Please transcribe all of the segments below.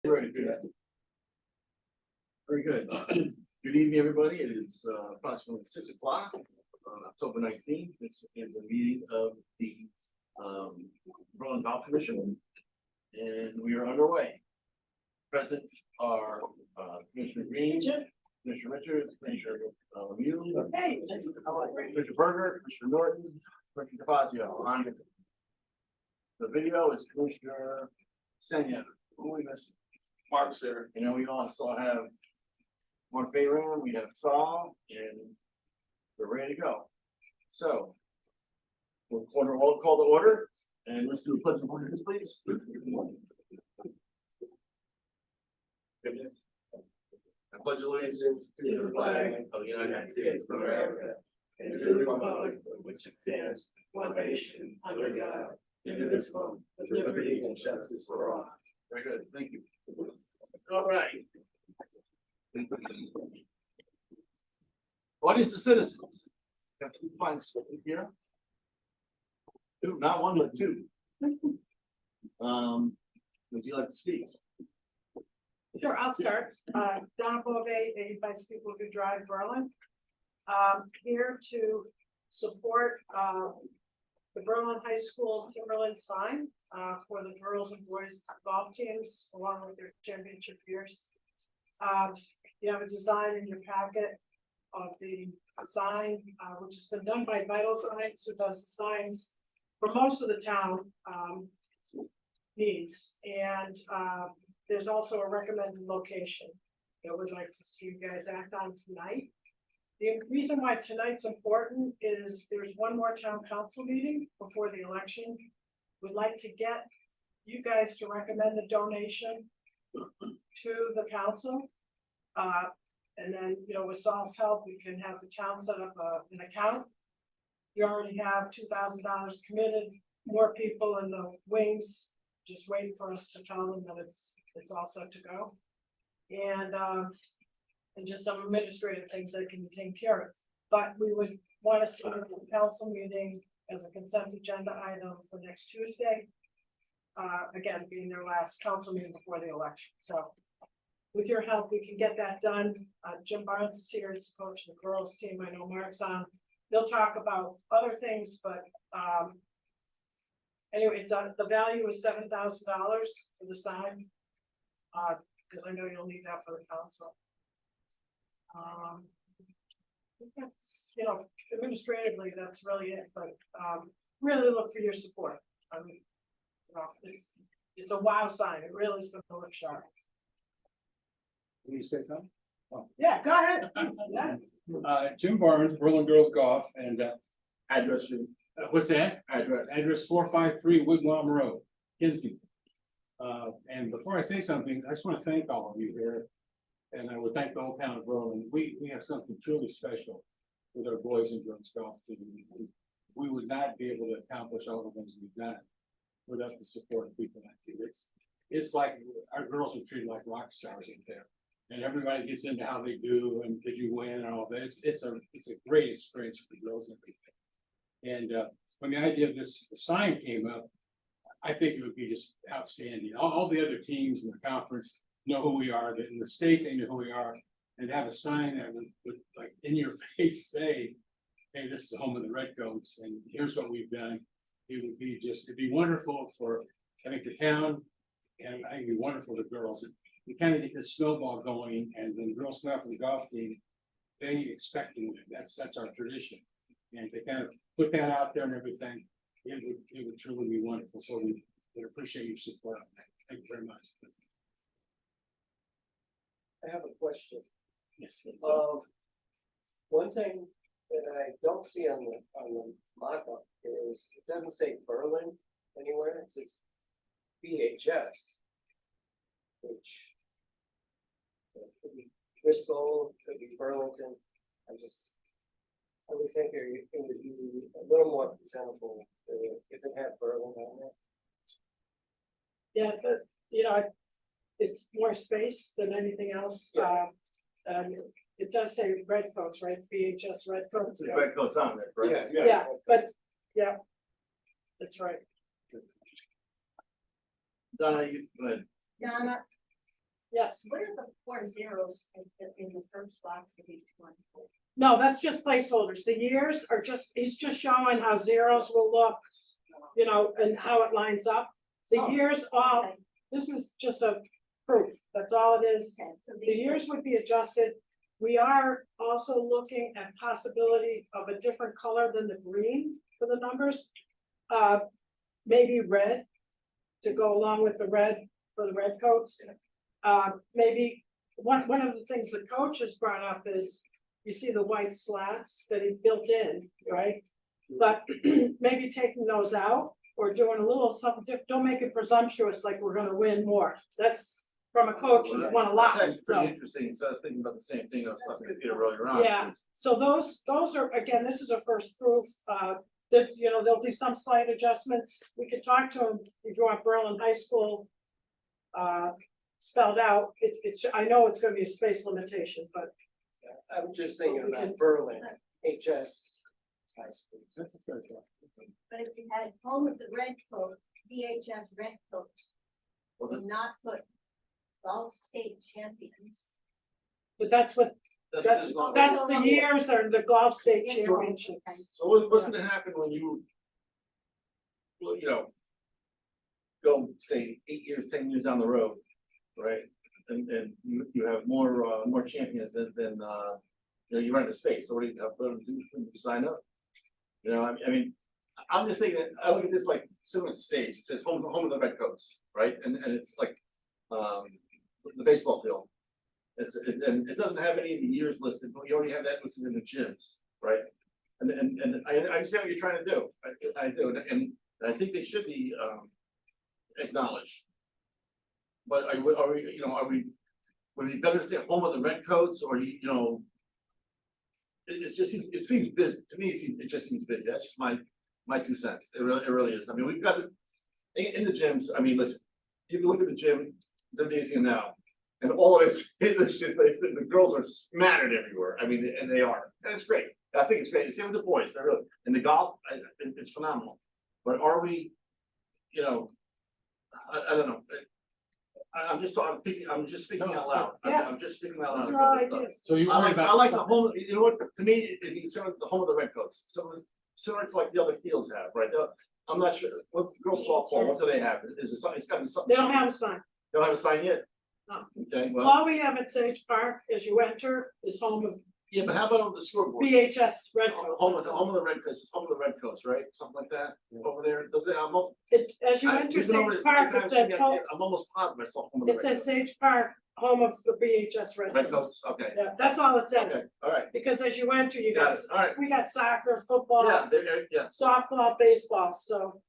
Very good. Very good. Good evening, everybody. It is approximately 6 o'clock on October 19th. This is a meeting of the Berlin Golf Commission. And we are underway. Present are Commissioner Green, Commissioner Richards, Commissioner Mule, Commissioner Berger, Commissioner Norton, Commissioner DeFazio. On the video is Commissioner Senya. Who we missing? Mark's there. And then we also have Mark Bayram, we have Saul, and we're ready to go. So we'll call the order, and let's do a pledge of allegiance, please. I pledge allegiance to the flag of the United States of America and to the republic for which it stands, one nation, under God, indivisible, with liberty and justice for all. Very good, thank you. All right. What is the citizens? Got to find something here. Two, not one, but two. Would you like to speak? Sure, I'll start. Donna Bove, 85 Steeplewood Drive, Berlin. Here to support the Berlin High School Timberland sign for the girls and boys golf teams along with their championship years. You have a design in your packet of the sign, which has been done by Vital Signs, who does the signs for most of the town needs. And there's also a recommended location that we'd like to see you guys act on tonight. The reason why tonight's important is there's one more town council meeting before the election. We'd like to get you guys to recommend a donation to the council. And then, you know, with Saul's help, we can have the town set up an account. We already have $2,000 committed, more people in the wings, just waiting for us to tell them that it's all set to go. And just some administrative things that can be taken care of. But we would want to see the council meeting as a consent agenda item for next Tuesday. Again, being their last council meeting before the election. So with your help, we can get that done. Jim Barnes is here as coach of the girls team. I know Mark's on. They'll talk about other things, but anyway, it's the value is $7,000 for the sign. Because I know you'll need that for the council. That's, you know, administratively, that's really it, but really look for your support. I mean, you know, it's a wow sign. It really is going to look sharp. Can you say something? Yeah, go ahead. Yeah. Jim Barnes, Berlin Girls Golf, and Address. what's that? Address. Address 453 Wigwam Road, Kensington. And before I say something, I just want to thank all of you here. And I would thank the whole town of Berlin. We have something truly special with our boys and girls golf team. We would not be able to accomplish all the things we've done without the support of people like you. It's like our girls are treated like rock stars up there. And everybody gets into how they do and did you win and all that. It's a great experience for the girls and everything. And when the idea of this sign came up, I think it would be just outstanding. All the other teams in the conference know who we are, in the state they know who we are, and to have a sign that would like in your face say, hey, this is the home of the Redcoats and here's what we've done. It'd be wonderful for, I think, the town, and I think it'd be wonderful for the girls. We kind of get this snowball going, and when the girls come out for the golf team, they expect to win. That's our tradition. And to kind of put that out there and everything, it would truly be wonderful. So we would appreciate your support on that. Thank you very much. I have a question. Yes. One thing that I don't see on the mock-up is it doesn't say Berlin anywhere. It says BHS, which could be Bristol, could be Burlington. I would think it would be a little more presentable if it had Berlin on it. Yeah, but you know, it's more space than anything else. Yeah. It does say Redcoats, right? VHS Redcoats. The red coat's on there, correct? Yeah, but yeah, that's right. Donna, you go ahead. Donna, Yes, What are the 4 zeros in the first box of each one? no, that's just placeholders. The years are just, he's just showing how zeros will look, you know, and how it lines up. The Oh, years all, Okay, this is just a proof, that's all it is. okay, so The these years would be adjusted. We are also looking at possibility of a different color than the green for the numbers. Maybe red to go along with the red for the red coats. Maybe one of the things the coach has brought up is, you see the white slats that he built in, right? But maybe taking those out or doing a little something, don't make it presumptuous like we're gonna win more. That's from a coach who's won a lot, That's actually pretty so. interesting, so I was thinking about the same thing, I was talking to Peter earlier on. Yeah, so those are, again, this is a first proof, that, you know, there'll be some slight adjustments. We could talk to him if you want Berlin High School. Spelled out, it's, I know it's gonna be a space limitation, but I'm just thinking We can- about Berlin, HS high school. That's a fair thought. But if you had home of the red coat, VHS red coats, Well, would not put golf state champions. that's what, that's not- the years are the golf state Yeah. championships. So what's gonna happen when you? Well, you know. Go, say, 8 years, 10 years down the road, right? And you have more champions than, you know, you run out of space, so what do you have to do, sign up? You know, I mean, I'm just thinking, I look at this like similar to stage, it says home of the Redcoats, right? And it's like, the baseball field. And it doesn't have any of the years listed, but you already have that listed in the gyms, right? And I understand what you're trying to do, I do, and I think they should be, acknowledged. But are we, you know, would it be better to say home of the Redcoats, or you know? It just seems, it seems busy, to me, it just seems busy, that's just my 2 cents, it really is, I mean, we've got it. In the gyms, I mean, listen, you can look at the gym, they're busy now. And all of it's, it's just, the girls are smattered everywhere, I mean, and they are, and it's great, I think it's great, same with the boys, they're really, and the golf, it's phenomenal. But are we, you know, I don't know. I'm just talking, I'm just speaking out loud, Yeah. I'm just speaking out loud. Those on are all some of this ideas. So you stuff. worry about. I like the home, you know what, to me, it'd be similar to the home of the Redcoats, similar to like the other fields have, right? I'm not sure, what girls softball, what do they have, is it something, it's gotta be something. They don't have a sign. They don't have a sign yet? No. Okay, well, All we have at Sage Park as you enter is home of yeah, but how about on the scoreboard? VHS red coats. Home of the Redcoats, it's home of the Redcoats, right, something like that, over there, does it, As you enter we've been over Sage this Park, three it times, says, I'm almost positive I saw home of the it says Redcoats. Sage Park, home of the VHS red coats. Redcoats, okay, Yeah, that's all it okay, says, alright, because as you enter, you got got, it, alright, we got soccer, football, yeah, yeah. softball, baseball, so.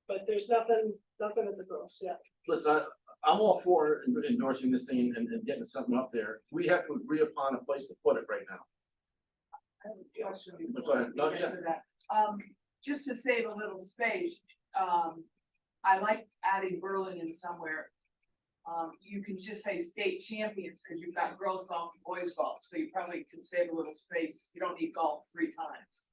But there's nothing at the girls, yeah. Listen, I'm all for endorsing this thing and getting something up there. We have to agree upon a place to put it right now. I have a question Go before ahead. we No, get yeah. to that. Just to save a little space, I like adding Berlin in somewhere. You can just say state champions, cause you've got girls golf and boys golf, so you probably can save a little space, you don't need golf 3 times.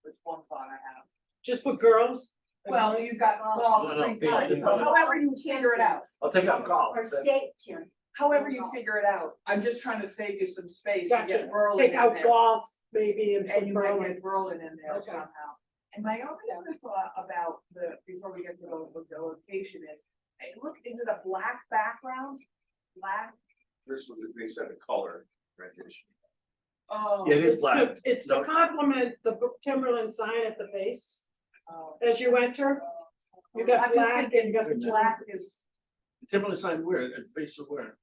That's one thought I have. Just put girls. and Well, boys. you've got golf No, no, 3 times, no. however you figure it out, I'll take out golf. Or state champion. however you figure it out, I'm just trying to save you some space to Gotcha, get Berlin take in out there. golf, maybe, and And put you might Berlin. get Berlin in there Okay. somehow. And my only other thought about before we get to the location is, hey, look, is it a black background? Black? This was, they said a color rendition. Oh. Yeah, it is It's black. It's to No. complement the Timberland sign at the base, Oh. as you enter, you got I'm just black and you got the thinking black is, Timberland sign where, at the base of where?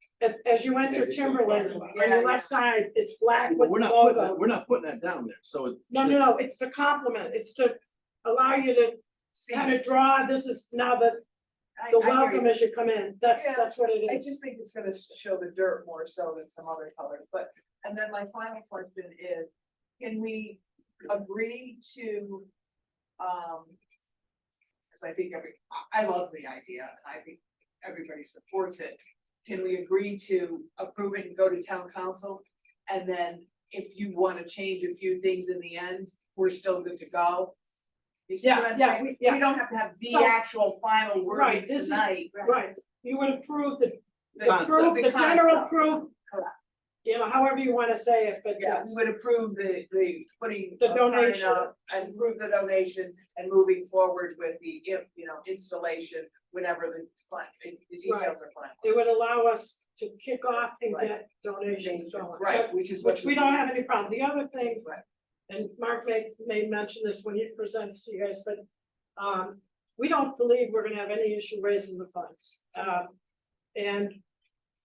as you enter Timberland, on your left side, it's black with the We're not putting that, logo. we're not putting that down there, so. No, it's to complement, it's to allow you to see, kind of draw, this is now the I the hear welcome you. as you come in, that's Yeah, what it I is. just think it's gonna show the dirt more so than some other colors, but, and then my final question is, can we agree to, cause I think I love the idea, I think everybody supports it. Can we agree to approve it and go to town council? And then if you wanna change a few things in the end, we're still good to go? You see what I'm saying? Yeah, We don't have to have the So- actual final wording Right, this is- tonight. right, you would approve the Proof, the general concept. proof. Correct. You know, however you wanna say it, but Yeah, yes, we would approve the putting. The a sign donation. up And approve the donation and moving forward with the, installation whenever the details are final. it would allow us to kick off and get donations going. Right, which is what. Which we don't have any problem. The other thing, Right. and Mark may mention this when he presents to you guys, but we don't believe we're gonna have any issue raising the funds. And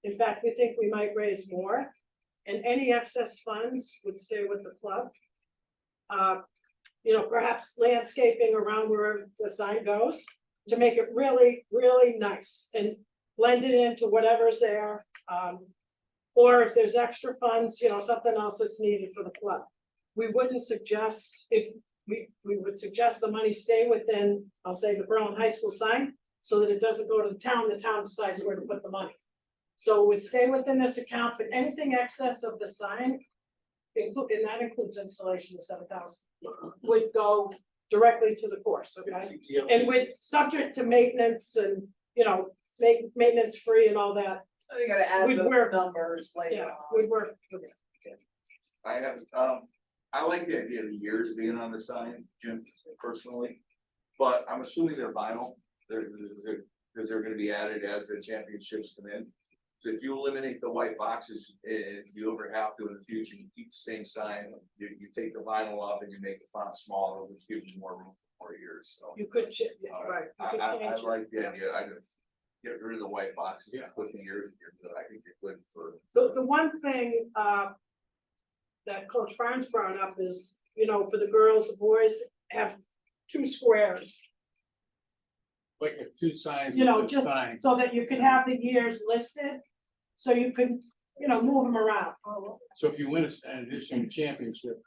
in fact, we think we might raise more, and any excess funds would stay with the club. Perhaps landscaping around where the sign goes to make it really, really nice and blend it into whatever's there. Or if there's extra funds, something else that's needed for the club. We wouldn't suggest, we would suggest the money stay within, I'll say, the Berlin High School sign, so that it doesn't go to the town decides where to put the money. So it would stay within this account, but anything excess of the sign, and that includes installation of 7,000, would go directly to the course, okay? Yep. And with, subject to maintenance and, make maintenance free and all that, You gotta add We'd the work- numbers later yeah, on. would work. I have, I like the idea of the years being on the sign, Jim, personally. But I'm assuming they're vinyl, because they're gonna be added as the championships come in. So if you eliminate the white boxes, and if you ever have to in the future, you keep the same sign, you take the vinyl off and you make the font smaller, which gives you more room for more years, so. You could, right. You could I change it. like the idea, I just get rid of the white boxes, Yeah. put the years, I think they're good for. The one thing, that Coach Barnes brought up is, for the girls, the boys have 2 squares, Like if two signs. You know, with just- signs. so that you could have the years listed. So you could, move them around. So if you win an additional championship,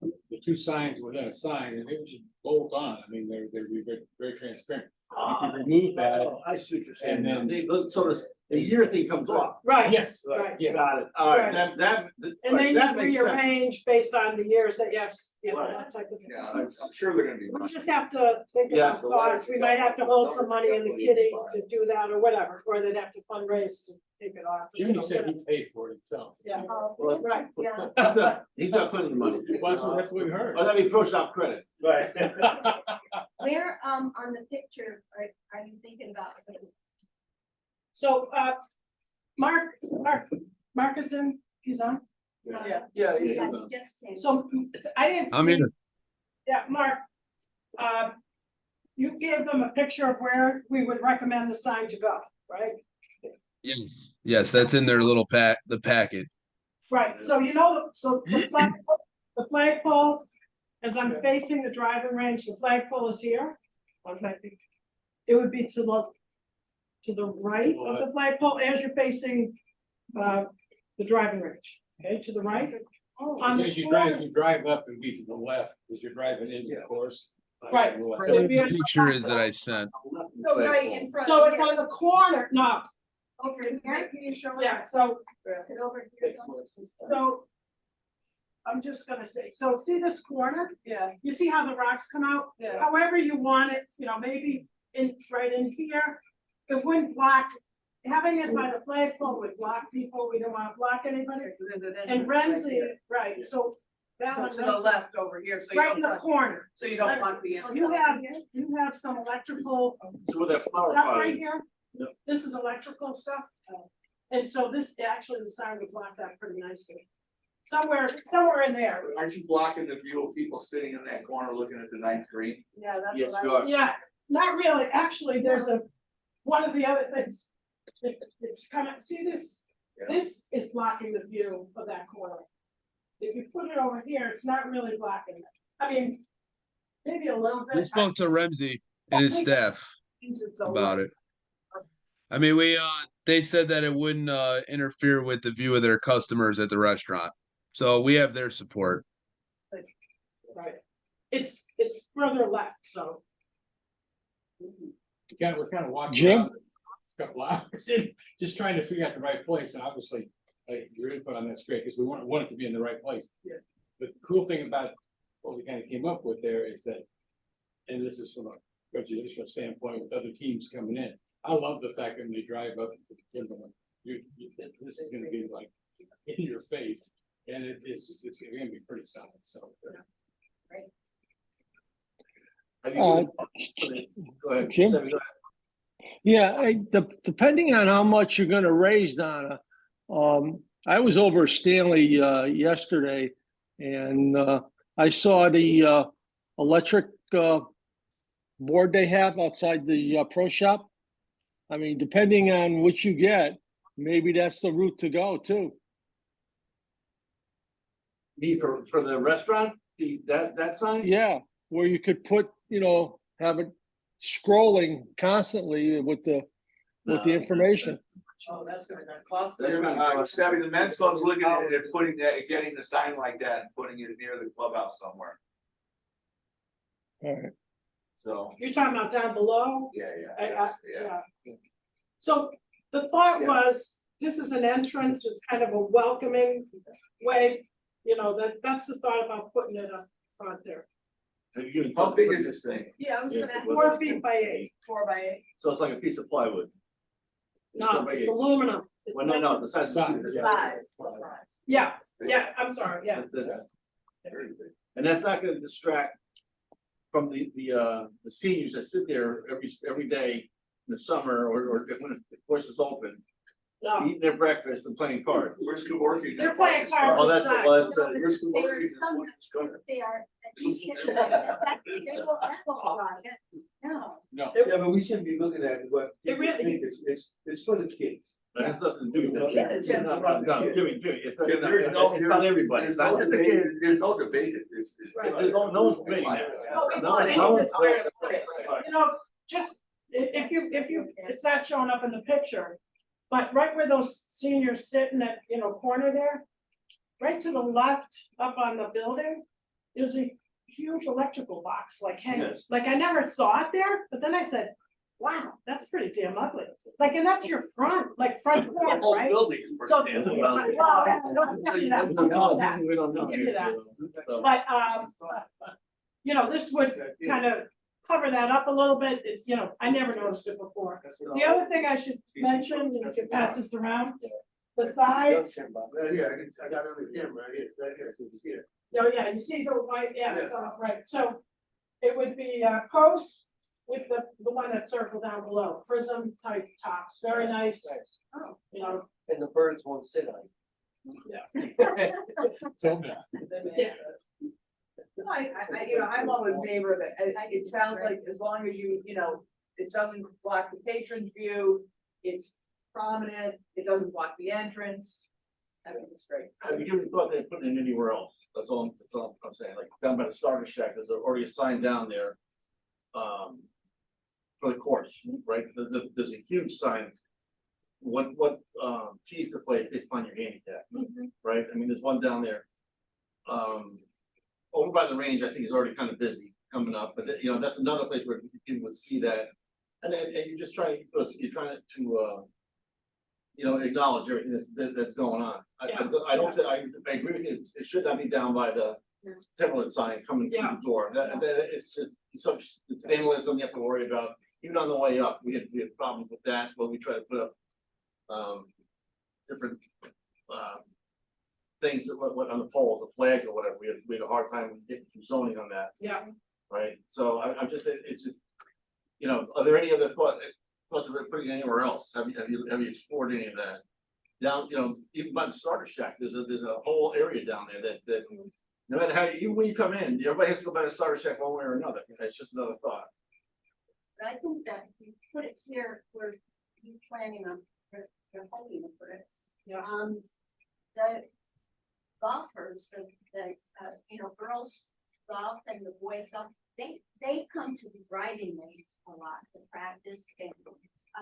the 2 signs within a sign, and it would just bolt on, I mean, they're very, very transparent. You can remove that, Oh, I see what you're saying. And then- So the year thing comes off. Right. yes, Right. yeah. Got it. All right, Right. that. And then that you makes sense. rearrange based on the years that you have, Right. that type of thing. Yeah, I'm sure they're gonna be. We just have to think Yeah. about costs, we might have to hold some money in the kitty to do that or whatever, or they'd have to fundraise to take it off. Jimmy said he'd pay for it himself. Yeah, Well, right. Yeah. He's not putting the money. Well, that's what we heard. Well, let me push out credit. Right. Where, on the picture, are you thinking about? So, Mark is in, he's on, Yeah. yeah, Yeah, just came. so I didn't I'm see. here. Yeah, Mark, you gave them a picture of where we would recommend the sign to go, right? Yes, that's in their little the packet. Right, so the flagpole, as I'm facing the driving range, the flagpole is here. It would be to the right of the flagpole as you're facing the driving range, okay, to the right. On the As you corner- drive up and be to the left, as you're driving into the course. Right. To the left. So it'd be The on- picture is that I sent. So right in front. So of it's on the corner, no, Over here, can you show us? yeah, so It over here. So. I'm just gonna say, so see this corner? Yeah. You see how the rocks come out? Yeah. However you want it, maybe right in here, it wouldn't block. Having it by the flagpole would block people, we don't wanna block anybody. And Renzi, right, so that one. To the left over here, so you Right in don't the touch, corner. so you don't block the entrance. You have some electrical So with that flower stuff pot. right here. Yep. This is electrical stuff. And so this, actually, the sign would block that pretty nicely. Somewhere in there. Aren't you blocking the view of people sitting in that corner looking at the ninth green? Yeah, that's Yes, what you I. are. Yeah, not really, actually, there's one of the other things. It's coming, see this, Yeah. this is blocking the view of that corner. If you put it over here, it's not really blocking it, I mean, maybe a little bit. We spoke to Remzi and his staff about it. I mean, they said that it wouldn't interfere with the view of their customers at the restaurant. So we have their support. Right, it's further left, so. We're kind of walking Jim? around a couple hours in, just trying to figure out the right place, and obviously, your input on that's great, because we want it to be in the right place. Yeah. The cool thing about what we kind of came up with there is that, and this is from a prejudicial standpoint with other teams coming in, I love the fact that when they drive up to the Timberland, this is gonna be like in your face, and it's gonna be pretty solid, so. Have you given- Go ahead. Jim? Sammy, go ahead. Yeah, depending on how much you're gonna raise, Donna, I was over Stanley, yesterday, and, I saw the, electric, board they have outside the, pro shop. I mean, depending on what you get, maybe that's the route to go too. Me for the restaurant, that sign? Yeah, where you could put, have it scrolling constantly with the information. Oh, that's gonna cost That's them. gonna- Savvy, the men's club's looking at it, putting that, getting the sign like that, and putting it near the clubhouse somewhere, All right. so, You're talking about down below? yeah. Yeah. So the thought Yeah. was, this is an entrance, it's kind of a welcoming way, that's the thought about putting it up front there. Have you given? How big is this thing? Yeah, I was gonna ask, 4 feet by 8. 4x8. So it's like a piece of plywood. No, it's aluminum. It's Well, no, the size. Size, yeah. Size. Yeah, I'm sorry, yeah. That's- And that's not gonna distract from the seniors that sit there every day in the summer or when the course is open, No, eating their breakfast and playing cards. Where's Kevorkian? They're playing cards. Oh, that's, well, that's, Where's They are Kevorkian? some sit there, they will echo on it, no. No, Yeah, but we shouldn't be looking at what. It really- think it's for the kids. It has nothing to do with Yeah, that. it's It's not, no, Jimmy, it's not, it's not everybody, it's not just the kids. There's no debate, it's. No one's debating that. No, we No, want it no in one's- this area. Just, if you, it's not showing up in the picture. But right where those seniors sit in that, corner there, right to the left up on the building, there's a huge electrical box like hanging, Yes. like I never saw it there, but then I said, wow, that's pretty damn ugly. Like, and that's your front corner, right? building is So. pretty damn Well, I don't give you that, I don't know that. We don't know. Give you that. But, this would kind of cover that up a little bit, it's, I never noticed it before. The other thing I should mention, and you can pass this around, the sides, Yeah, I got it on the camera right here, so you see it. yeah, you see the white, yeah, it's on, right, so it would be, posts with the one that's circled down below, prism type tops, very nice, And the birds won't sit on so, Yeah. I'm all in favor of it, it sounds like as long as it doesn't block the patron's view, it's prominent, it doesn't block the entrance. I think it's great. Have you given thought they put it anywhere else? That's all I'm saying, like down by the starter shack, there's already a sign down there. For the course, right, there's a huge sign. What tees to play based upon your handicap, right, I mean, there's one down there. Over by the range, I think is already kind of busy coming up, but that's another place where people would see that. And you just you're trying to acknowledge everything that's going on. I don't think, I agree with you, it should not be down by the template sign coming through the door, that it's just, it's vandalism you have to worry about. Even on the way up, we had problems with that, when we try to put up different things that went on the poles, the flags or whatever, we had a hard time getting through zoning on that, Yeah, right? So I'm just saying, it's just, are there any other thoughts of putting it anywhere else? Have you explored any of that? Down, even by the starter shack, there's a whole area down there that no matter how, even when you come in, everybody has to go by the starter shack one way or another, it's just another thought. But I think that you put it here where you planning on, you're hoping to put it. Yeah. The golfers, girls golf and the boys golf, they come to the driving range a lot to practice and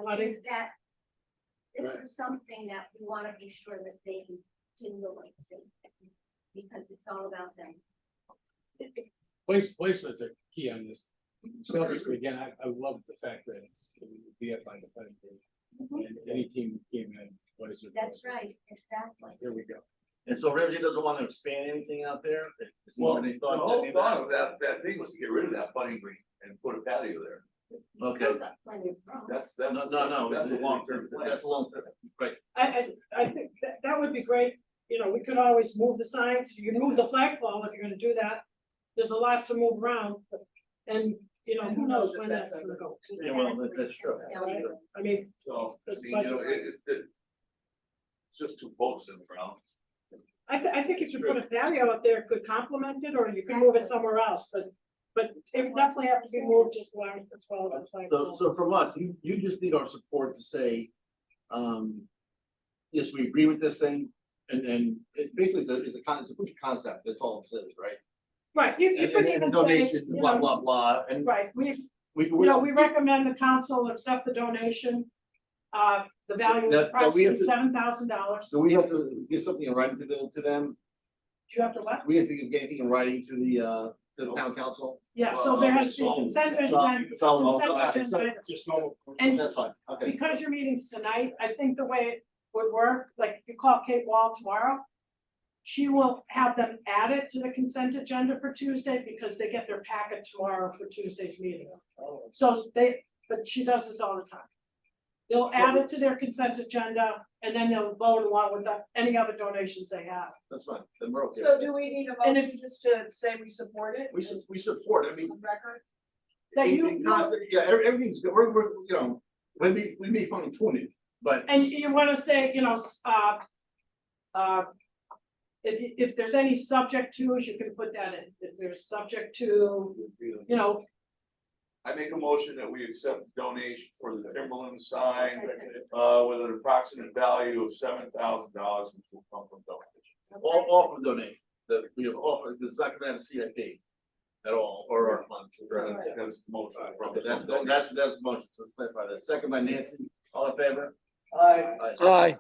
I think that this is something that we wanna be sure that they can continue to, because it's all about them. Placement's a key on this. Selfishly, again, I love the fact that it's BFI dependent. And any team who came in, what is it? That's right, exactly. Here we go. And so Ramsey doesn't want to expand anything out there? Is there Well, any the thought whole any of thought of that thing was to get rid of that putting green and put a patio there. Okay. Still got plenty of room. That's No, that's a long term plan. That's a long term, right. I think that would be great, you know, we could always move the signs, you can move the flagpole if you're gonna do that. There's a lot to move around, and, you know, who knows when that's gonna go. Yeah, well, that's true. Right? I mean, So, I It's mean, you know, budget-wise. it's just two boats in the ground. I think if you put a patio up there, it could complement it, or you can move it somewhere else, but it would definitely have to be moved just along as well as like. So from us, you just need our support to say, yes, we agree with this thing, and it basically it's a concept, that's all it says, right? Right, you And could then even say, donation, you blah, know, blah, blah, and right, we. you know, we recommend the council accept the donation. The value is That we have approximately to- $7,000. So we have to give something in writing to them, Do you have to what? we have to give anything in writing to the town council. Yeah, so there has to be consent agenda. Just normal. And That's fine, okay. because your meeting's tonight, I think the way it would work, like if you call Kate Wall tomorrow. She will have them add it to the consent agenda for Tuesday because they get their packet tomorrow for Tuesday's meeting. So but she does this all the time. They'll add it to their consent agenda and then they'll vote along with any other donations they have. That's fine, then we're okay. So do we need a And motion just to say we support it? We support, I mean. On record? That you, in concept, yeah, everything's good, we're, you know, we may fine tune it, but. and you wanna say, you know, if there's any subject to's, you can put that in, if there's subject to, you know, I make a motion that we accept donation for the Timberland sign, with an approximate value of $7,000, which will come from donation. All from donation, that we have offered, it's not gonna have a CIP at all, or our funds. That's the motion. Okay, that's the motion, so let's clarify that. Second by Nancy, all in favor? I, Aye.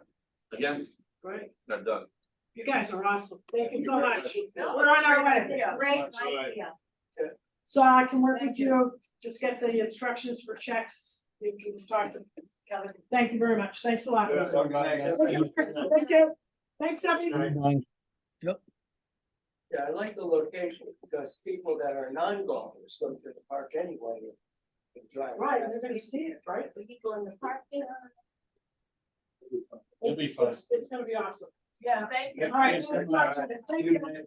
Against? right, Not done. you guys are awesome, thank you so very much. No, We're on our way. idea, Great That's all right. idea. So I can work with you, just get the instructions for checks, you can talk to Kevin, thank you very much, thanks a lot. Yeah. Thank you, thanks, Abby. yeah, I like the location because people that are non-golfers go to the park anyway. and drive. Right, and they're gonna see it, right? The people in the park, you know, It'll be fun. It's gonna be awesome. Yeah, thank you. All right, Yes, thank ma'am. you.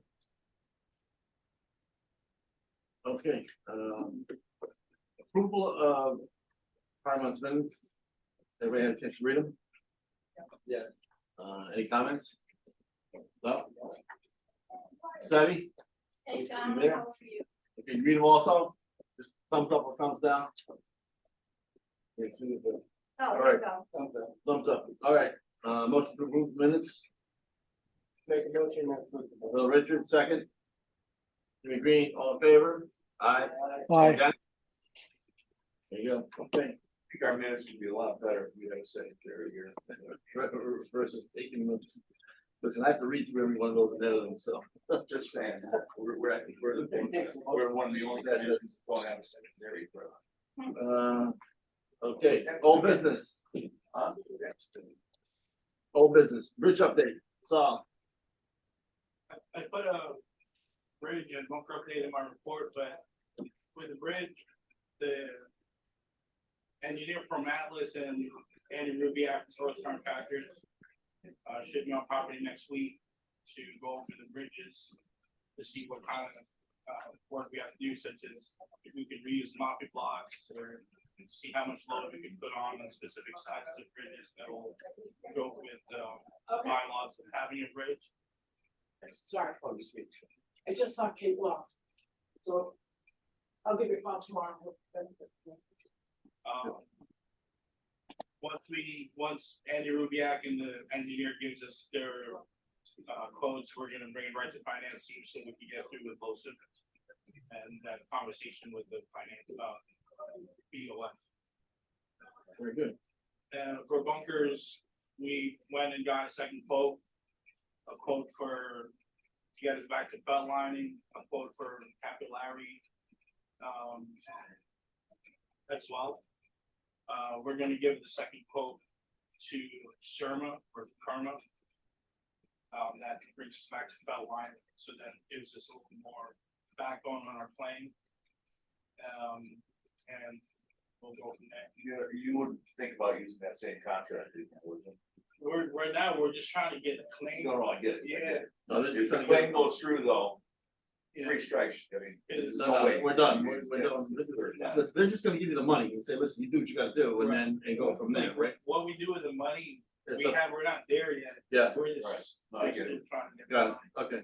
Okay, approval of prior month's minutes. Everybody had a chance to read them? Yeah. Any comments? No? Savvy? hey, John, There. how are you? Okay, you read them also? Just thumbs up or thumbs down? Yeah, see it, but Oh, All there you right. go. thumbs up, all right, motion to approve minutes, Make a motion that. Bill Richard, second. Jimmy Green, all in favor? Aye. Aye. Against? There you go, okay. I think our minutes would be a lot better if we had a secretary here. Versus taking them. Listen, I have to read through every one of those and edit them, so. Just saying, we're one of the only communities that don't have a secretary. Okay, old business, Huh? old business, bridge update, Saul. I put a bridge and bunker update in my report, but with the bridge, the engineer from Atlas and Andy Rubiak, source contractors, should be on property next week to go over the bridges to see what kind of work we have to do, such as if we could reuse mopping blocks or see how much load we can put on specific sizes of bridges that will go with bylaws of having a bridge. Sorry, I just saw Kate Law. So I'll give you a call tomorrow. Once Andy Rubiak and the engineer gives us their quotes, we're gonna bring it right to finance team so we can get through with both of it. And that conversation with the finance, BOF. Very good. And for bunkers, we went and got a second quote. A quote for, to get us back to belt lining, a quote for capillary. As well. We're gonna give the second quote to Surma or Karma. That brings us back to belt line, so that gives us a little more backbone on our plane. And we'll go from there. You wouldn't think about using that same contract, would you? Right now, we're just trying to get a claim. No, I get it. I get it. No, they're If trying the to claim get- goes through though, Yeah. 3 strikes, I mean. there's No, way. we're done, we're done. They're just gonna give you the money and say, listen, you do what you gotta do, and then, and go from there, right? What we do with the money, It's we're not there yet. Yeah, We're just. Right. No, I get still trying to get. got it, okay.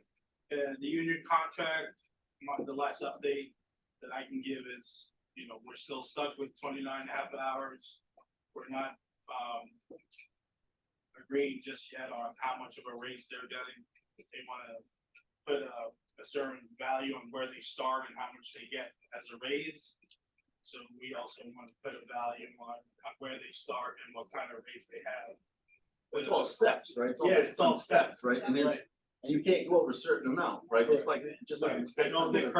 And the union contract, the last update that I can give is, we're still stuck with 29.5 hours. We're not, agreeing just yet on how much of a raise they're getting. If they wanna put a certain value on where they start and how much they get as a raise. So we also want to put a value on where they start and what kind of raise they have. It's all steps, right? Yeah, it's all steps, right? And then, Right. and you can't go over a certain amount, right? Just like. I know the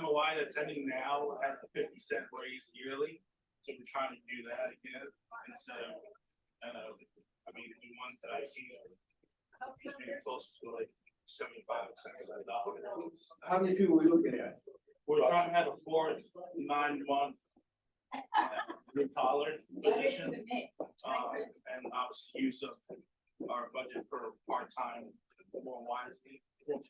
MOI that's ending now has a 50-cent raise yearly, so we're trying to do that again instead of, the ones that I've seen are getting close to like 75 cents a dollar. How many people are we looking at? We're trying to have a 4th 9-month blue collar position, and obviously use of our budget for part-time more wisely.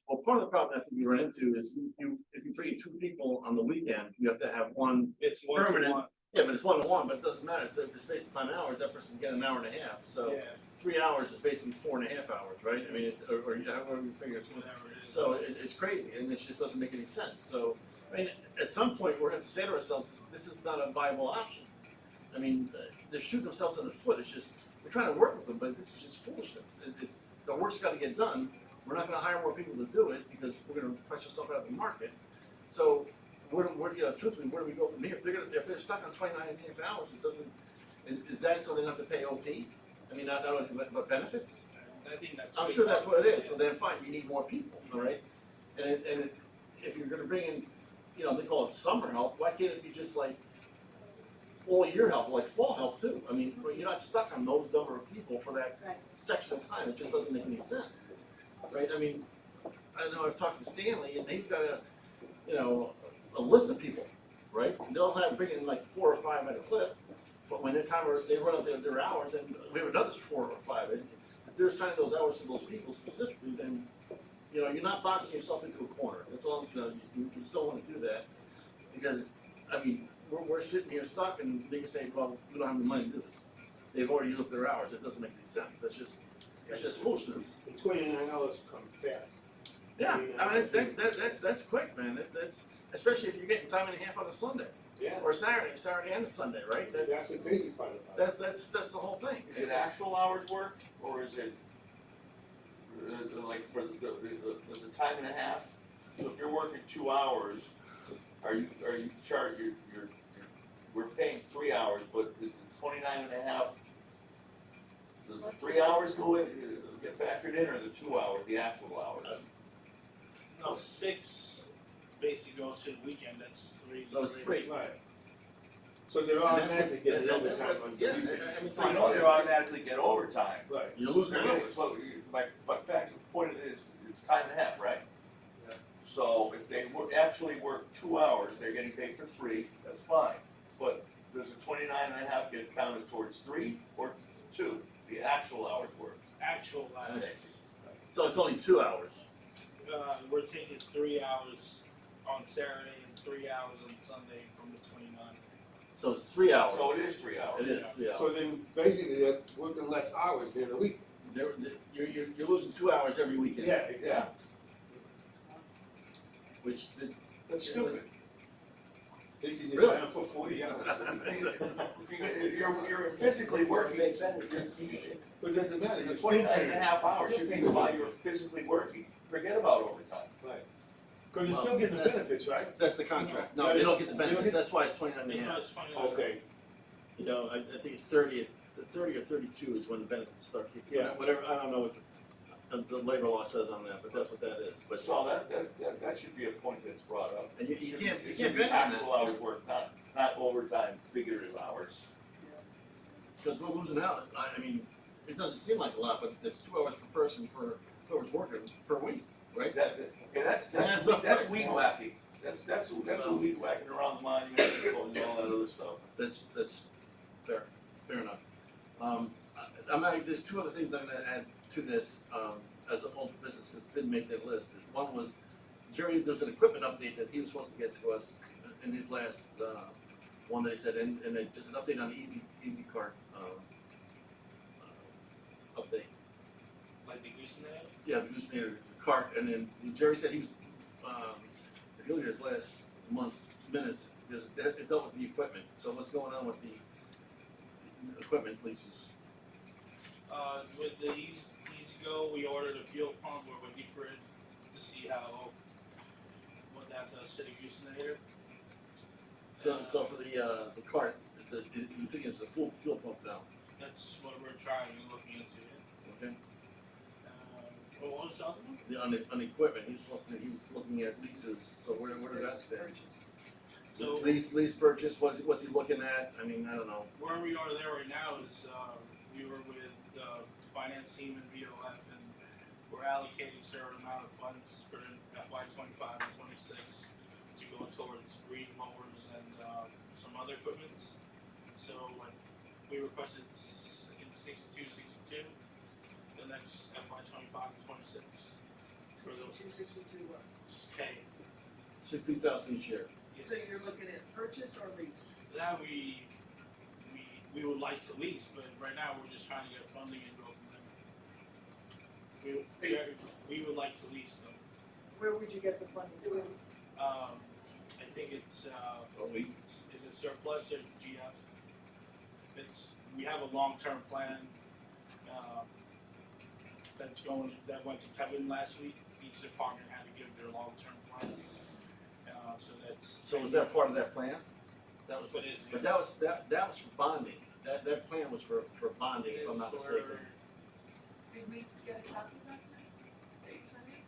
Well, part of the problem I think you run into is if you bring 2 people on the weekend, you have to have one. It's 1-to-1. Yeah, but it's 1-to-1, but it doesn't matter, if it's based upon hours, that person's getting an hour and a half, so. Yeah, 3 hours is basically 4.5 hours, right? I mean, or however you figure it. whatever it is. So it's crazy, and it just doesn't make any sense, so, I mean, at some point, we're gonna have to say to ourselves, this is not a viable option. I mean, they're shooting themselves in the foot, it's just, we're trying to work with them, but this is just foolishness. It's, the work's gotta get done, we're not gonna hire more people to do it, because we're gonna price ourselves out of the market. So, truthfully, where do we go from here? If they're stuck on 29.5 hours, it doesn't, is that so they don't have to pay OT? I mean, not only, but benefits? I think that's. I'm sure that's what it is, so then fine, you need more people, all right? And if you're gonna bring in, they call it summer help, why can't it be just like all year help, like fall help too? I mean, you're not stuck on those number of people for that Right. section of time, it just doesn't make any sense, right? I mean, I know I've talked to Stanley, and they've got a list of people, right? They'll bring in like 4 or 5 at a clip, but when they run up their hours, and we have another 4 or 5, and if they're assigning those hours to those people specifically, then, you're not boxing yourself into a corner, that's all, you just don't wanna do that, because, I mean, we're sitting here stuck, and they can say, well, we don't have the money to do this. They've already used up their hours, it doesn't make any sense, that's just foolishness. The 29 hours come fast. Yeah, I mean, that's quick, man, that's, especially if you're getting time and a half on a Sunday, Yeah. or Saturday and Sunday, right? That's the crazy part about it. That's the whole thing. Is it actual hours worked, or is it, like for is it time and a half? So if you're working 2 hours, are you we're paying 3 hours, but is it 29.5? Does the 3 hours get factored in, or the 2 hours, the actual hours? No, 6 basically goes to the weekend, that's 3. So it's 3. Right. So they're automatically getting overtime on the Yeah, weekend. I mean, So you know they automatically get overtime. Right. you're losing hours. But fact, the point is, it's time and a half, right? Yeah. So if they actually work 2 hours, they're getting paid for 3, that's fine. But does the 29.5 get counted towards 3 or 2, the actual hours worked? Actual hours. Okay. So it's only 2 hours. We're taking 3 hours on Saturday and 3 hours on Sunday from the 29th. So it's 3 hours. So it is 3 hours. It is 3 hours. So then basically they're working less hours during the week. You're losing 2 hours every weekend. Yeah, exactly. Which That's stupid. They should just Really? sign up for 40 hours. If you're physically working, But it doesn't matter. the 29.5 hours should be while you're physically working. Forget about overtime. Right. Cause you're still getting the benefits, right? That's the contract. No, they don't get the benefits. That's why it's 29 and a It's half. not 29. Okay. I think it's 30 or 32 is when the benefits start kicking in. Yeah. Whatever, I don't know what the labor law says on that, but that's what that is. But So that should be a point that's brought up. And you It should can't- be- you it can't should be bet on that. actual hours worked, not overtime figurative hours. because we're losing out. I mean, it doesn't seem like a lot, but it's 2 hours per person per whoever's working per week, right? That's Adds up quick. weed whacking. That's what we whacking around the monument and all that other stuff. That's fair enough. There's two other things I'm gonna add to this, as a whole business, because it didn't make that list. One was, Jerry, there's an equipment update that he was supposed to get to us in his last, one that he said, and then just an update on the Easy Cart, update. Like the gooseneck. Yeah, the Gooseneck cart, and then Jerry said he was, if you look at his last month's minutes, it dealt with the equipment. So what's going on with the equipment leases? With the Easy Go, we ordered a fuel pump. We're waiting for it to see what that does to the gooseneck. So for the cart, you think it's a full fuel pump now? That's what we're trying and looking into it. Okay. What was the other one? On the equipment, he was looking at leases. So where does that stand? So Lease purchase. What's he looking at? I mean, I don't know. where we are there right now is we were with the finance team and VOF, and we're allocating certain amount of funds for FY 25 and 26 to go towards green mowers and some other equipments. So like we requested I think 62, the next FY 25 and 26 for those 62 what? K. 60,000 each year. So you're looking at purchase or lease? That we would like to lease, but right now we're just trying to get funding and go from there. We would like to lease them. Where would you get the funding from? I think it's is it surplus or GF? We have a long-term plan, that went to Kevin last week. Each department had to give their long-term plan. So was that part of that plan? That was, But is but that was for bonding. That plan was for bonding, if I'm not mistaken. Did we get a copy of that? That you sent me?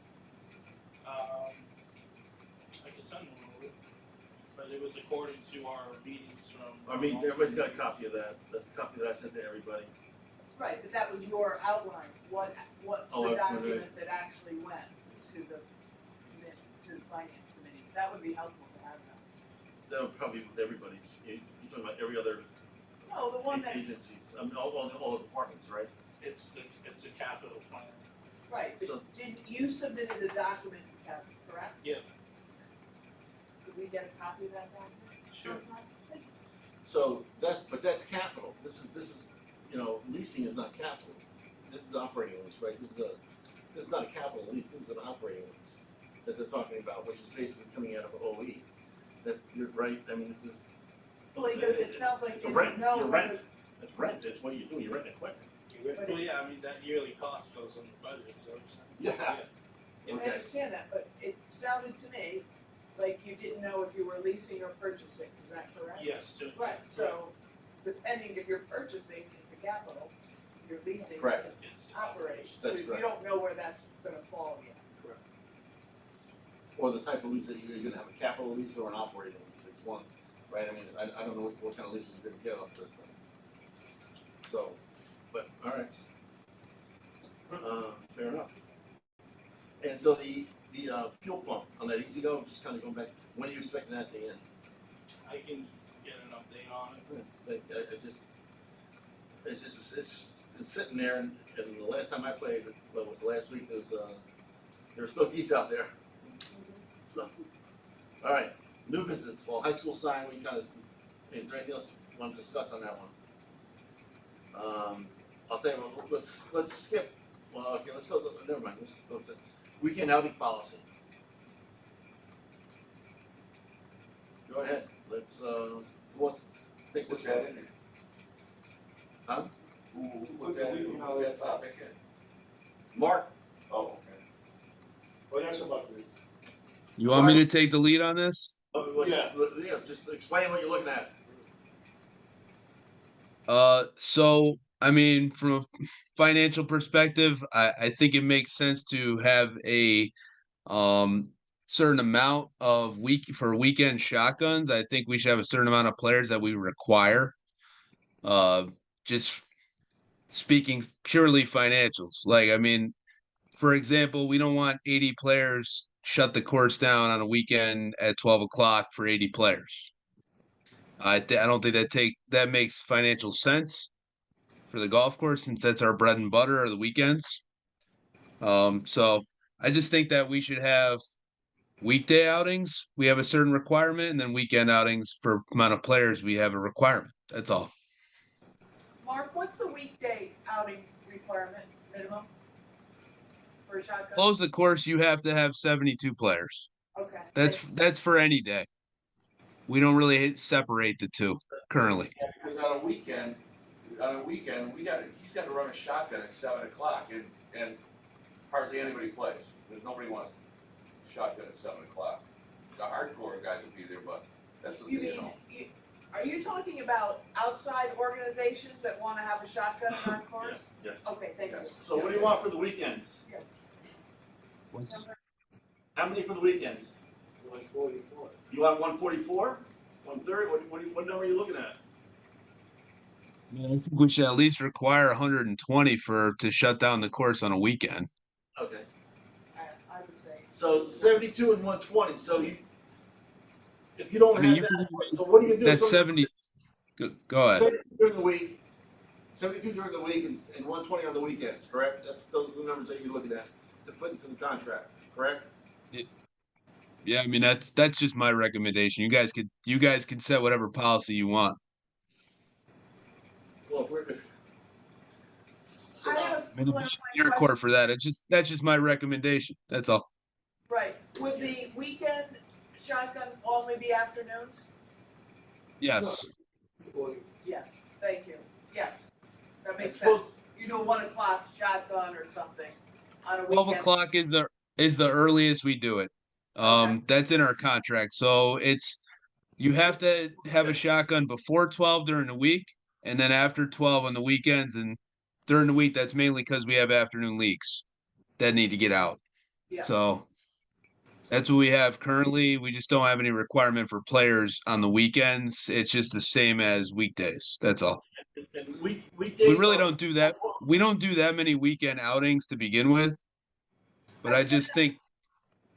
I could send them over, but it was according to our meetings from. I mean, everybody's got a copy of that. That's a copy that I sent to everybody. Right, but that was your outline, what's Oh, the okay. document that actually went to the finance committee? That would be helpful to have that. That would probably be with everybody's. You're talking about every other No, the one that, agencies, all the departments, right? It's a capital plan. right, So- but you submitted a document to Kevin, correct? Yeah. Could we get a copy of that document? Sure. So that's capital. This is, leasing is not capital. This is operating lease, right? This is not a capital lease, this is an operating lease that they're talking about, which is basically coming out of OE. That, you're right, I mean, this is. Well, it sounds like It's you a don't rent, know you're whether, rent, it's rent, it's what you do, you rent equipment. Well, yeah, I mean, that yearly cost goes on the budget, is that what you're saying? Yeah. I Okay, understand that, but it sounded to me like you didn't know if you were leasing or purchasing, is that correct? Yes, Right, so depending if you're purchasing, it's a capital, if you're leasing, Correct. it's operating, so That's you correct. don't know where that's gonna fall yet. or the type of lease that you're gonna have a capital lease or an operating lease, it's one, right? I mean, I don't know what kind of leases you're gonna get off this thing. So, but, alright. Fair enough. And so the fuel pump on that Easy Go, just kinda going back, when are you expecting that to end? I can get an update on it. It's sitting there, and the last time I played, what was last week, there were still geese out there. So, all right, new business, well, high school sign, is there anything else you want to discuss on that one? I'll tell you what, let's skip, well, okay, let's go, never mind, let's weekend outing policy. Go ahead, take What's this that one. in there? Huh? Who put that topic in? Mark, Oh, okay. Well, that's about the, You want me to take the lead on this? Yeah. Just explain what you're looking at. So I mean, from a financial perspective, I think it makes sense to have a certain amount of weekend shotguns. I think we should have a certain amount of players that we require. Just speaking purely financials. Like, I mean, for example, we don't want 80 players shut the course down on a weekend at 12 o'clock for 80 players. I don't think that makes financial sense for the golf course since that's our bread and butter are the weekends. So I just think that we should have weekday outings. We have a certain requirement, and then weekend outings for amount of players. We have a requirement. That's all. Mark, what's the weekday outing requirement minimum? For a shotgun? Close the course. You have to have 72 players. Okay. That's for any day. We don't really separate the two currently. Because on a weekend, he's gotta run a shotgun at 7 o'clock and hardly anybody plays. There's nobody wants shotgun at 7 o'clock. The hardcore guys will be there, but that's, You mean, are you talking about outside organizations that wanna have a shotgun on our course? Yes. Okay, thank you. Yes. So what do you want for the weekends? How many for the weekends? 144. You want 144? 130? What number are you looking at? I mean, I think we should at least require 120 to shut down the course on a weekend. Okay. I would say. So 72 and 120. So if you don't I mean, have that, so what do you do? That's So 70. Go ahead. 72 during the week, 72 during the week, and 120 on the weekends. Correct? Those are the numbers that you're looking at to put into the contract. Correct? Yeah, I mean that's just my recommendation. You guys can set whatever policy you want. Well, if we're so I now, have I a mean, it'll be clarifying your question. court for that. That's just my recommendation. That's all. Right, would the weekend shotgun only be afternoons? Yes. Yes, thank you, yes, that it's makes sense. supposed, You do a 1 o'clock shotgun or something on a 12 weekend. o'clock is the earliest we do it. Okay. That's in our contract. So you have to have a shotgun before 12 during the week, and then after 12 on the weekends. And during the week, that's mainly because we have afternoon leagues that need to get out. Yeah. So that's what we have currently. We just don't have any requirement for players on the weekends. It's just the same as weekdays. That's all. and weekdays. We really are- don't do that. We don't do that many weekend outings to begin with. But I just think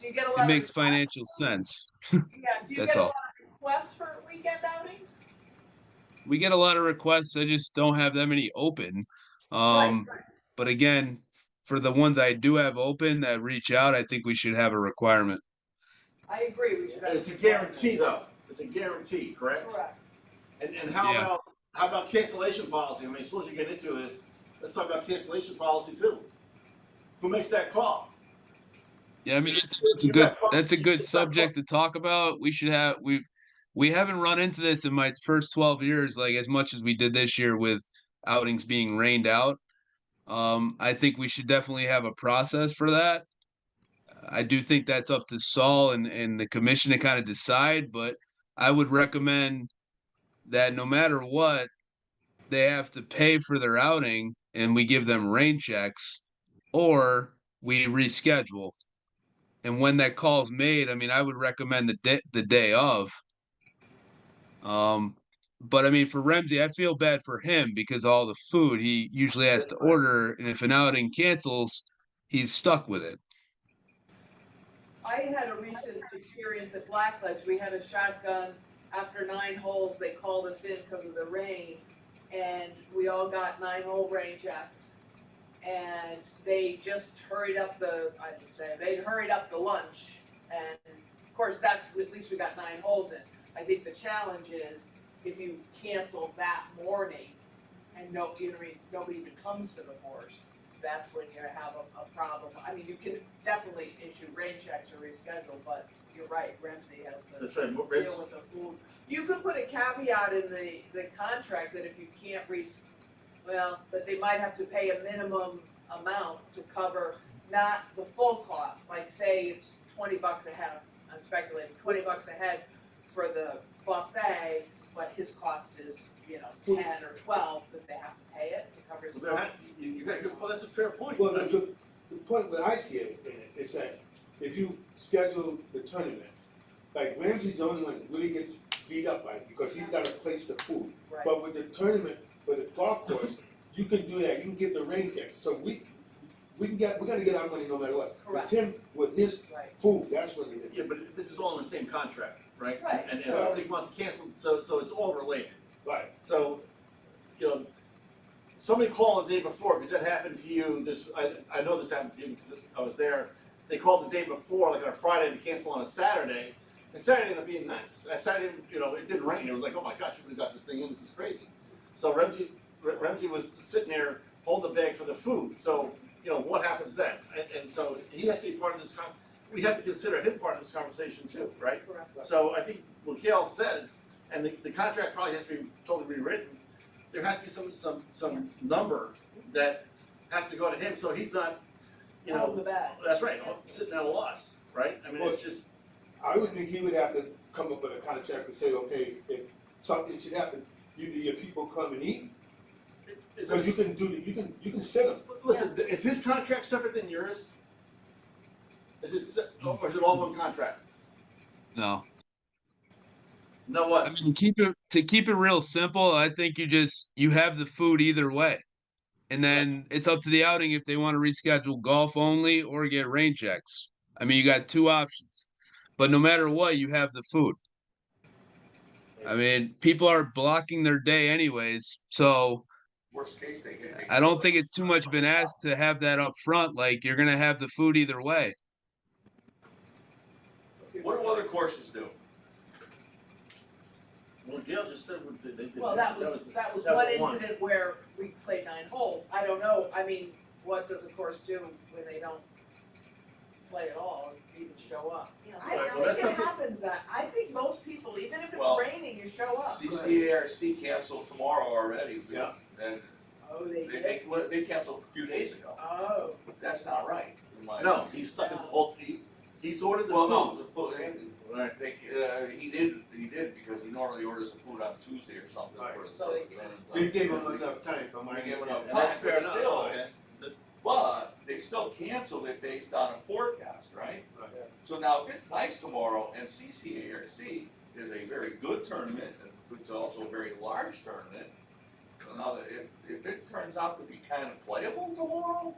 Do you get a lot it of makes requests? financial sense. Yeah, do you That's get a all. lot of requests for weekend outings? We get a lot of requests. I just don't have that many open. Right. But again, for the ones I do have open that reach out, I think we should have a requirement. I agree, we should have. It's a guarantee, though. It's a guarantee, correct? Correct. And how Yeah. about cancellation policy? I mean, as soon as you get into this, let's talk about cancellation policy too. Who makes that call? Yeah, I mean that's a good subject to talk about. We haven't run into this in my first 12 years like as much as we did this year with outings being rained out. I think we should definitely have a process for that. I do think that's up to Saul and the commission to kind of decide, but I would recommend that no matter what, they have to pay for their outing and we give them rain checks or we reschedule. And when that call's made, I mean, I would recommend the day of. But I mean, for Ramsey, I feel bad for him because all the food he usually has to order, and if an outing cancels, he's stuck with it. I had a recent experience at Blackledge. We had a shotgun. After 9 holes, they called us in because of the rain, and we all got 9-hole rain checks. And they just hurried up they'd hurried up the lunch. And of course, at least we got 9 holes in. I think the challenge is if you cancel that morning and nobody even comes to the course, that's when you have a problem. I mean, you can definitely issue rain checks or reschedule, but you're right, Ramsey has to That's right. deal with the food. You could put a caveat in the contract that if you can't that they might have to pay a minimum amount to cover not the full cost, like say it's $20 a head, I'm speculating, $20 a head for the buffet, but his cost is, 10 or 12, but they have to pay it to cover his costs. You got a good point. That's a fair point. Well, the point that I see it in it is that if you schedule the tournament, like Ramsey's the only one that really gets beat up by it because he's got to place the food. Right. But with the tournament, for the golf course, you can do that. You can get the rain checks. So we we gotta get our money no matter what. Correct. It's him with his Right. food, that's what it is. Yeah, but this is all in the same contract, right? Right. And if somebody wants to cancel, so it's all related. Right. So, you know, somebody called the day before, because that happened to you, I know this happened to you because I was there. They called the day before, like on a Friday, to cancel on a Saturday, and Saturday ended up being nice. Saturday, you know, it didn't rain, it was like, oh my gosh, we got this thing in, this is crazy. So Ramsey was sitting there holding the bag for the food, so, you know, what happens then? And so he has to be part of this we have to consider him part of this conversation too, right? Correct. So I think what Gail says, and the contract probably has to be totally rewritten, there has to be some number that has to go to him, so he's not, you Hold the know, bag. that's right, sitting at a loss, right? I mean, it's just, I would think he would have to come up with a contract and say, okay, if something should happen, either your people come and eat, it's, so you can you can set them. listen, is his contract separate than yours? Is it, or is it all one contract? No. No I what? mean, to keep it real simple, I think you have the food either way. And then it's up to the outing if they want to reschedule golf only or get rain checks. I mean, you got two options. But no matter what, you have the food. I mean, people are blocking their day anyways, so Worst case, they get. I don't think it's too much of an ask to have that up front. Like, you're gonna have the food either way. What do other courses do? Well, Gail just said what they did. Well, that was one incident where we played 9 holes. I don't know, I mean, what does a course do when they don't play at all or even show up? Yeah, I Right, don't well, think that's it happens that, I think most people, even if it's Well, raining, you show up. CCARC canceled tomorrow already. Yeah. And Oh, they did? they canceled a few days ago. Oh, That's not right. in my No, opinion. he's stuck in, he's ordered the Well, no, food. the food, Right. he did because he normally orders the food on Tuesday or something Right. for his. So They gave him enough time for my. They gave him enough And that's time, fair but enough, still, okay. but they still canceled it based on a forecast, right? Right. So now if it's nice tomorrow and CCARC is a very good tournament, it's also a very large tournament. So now that if it turns out to be kind of playable tomorrow,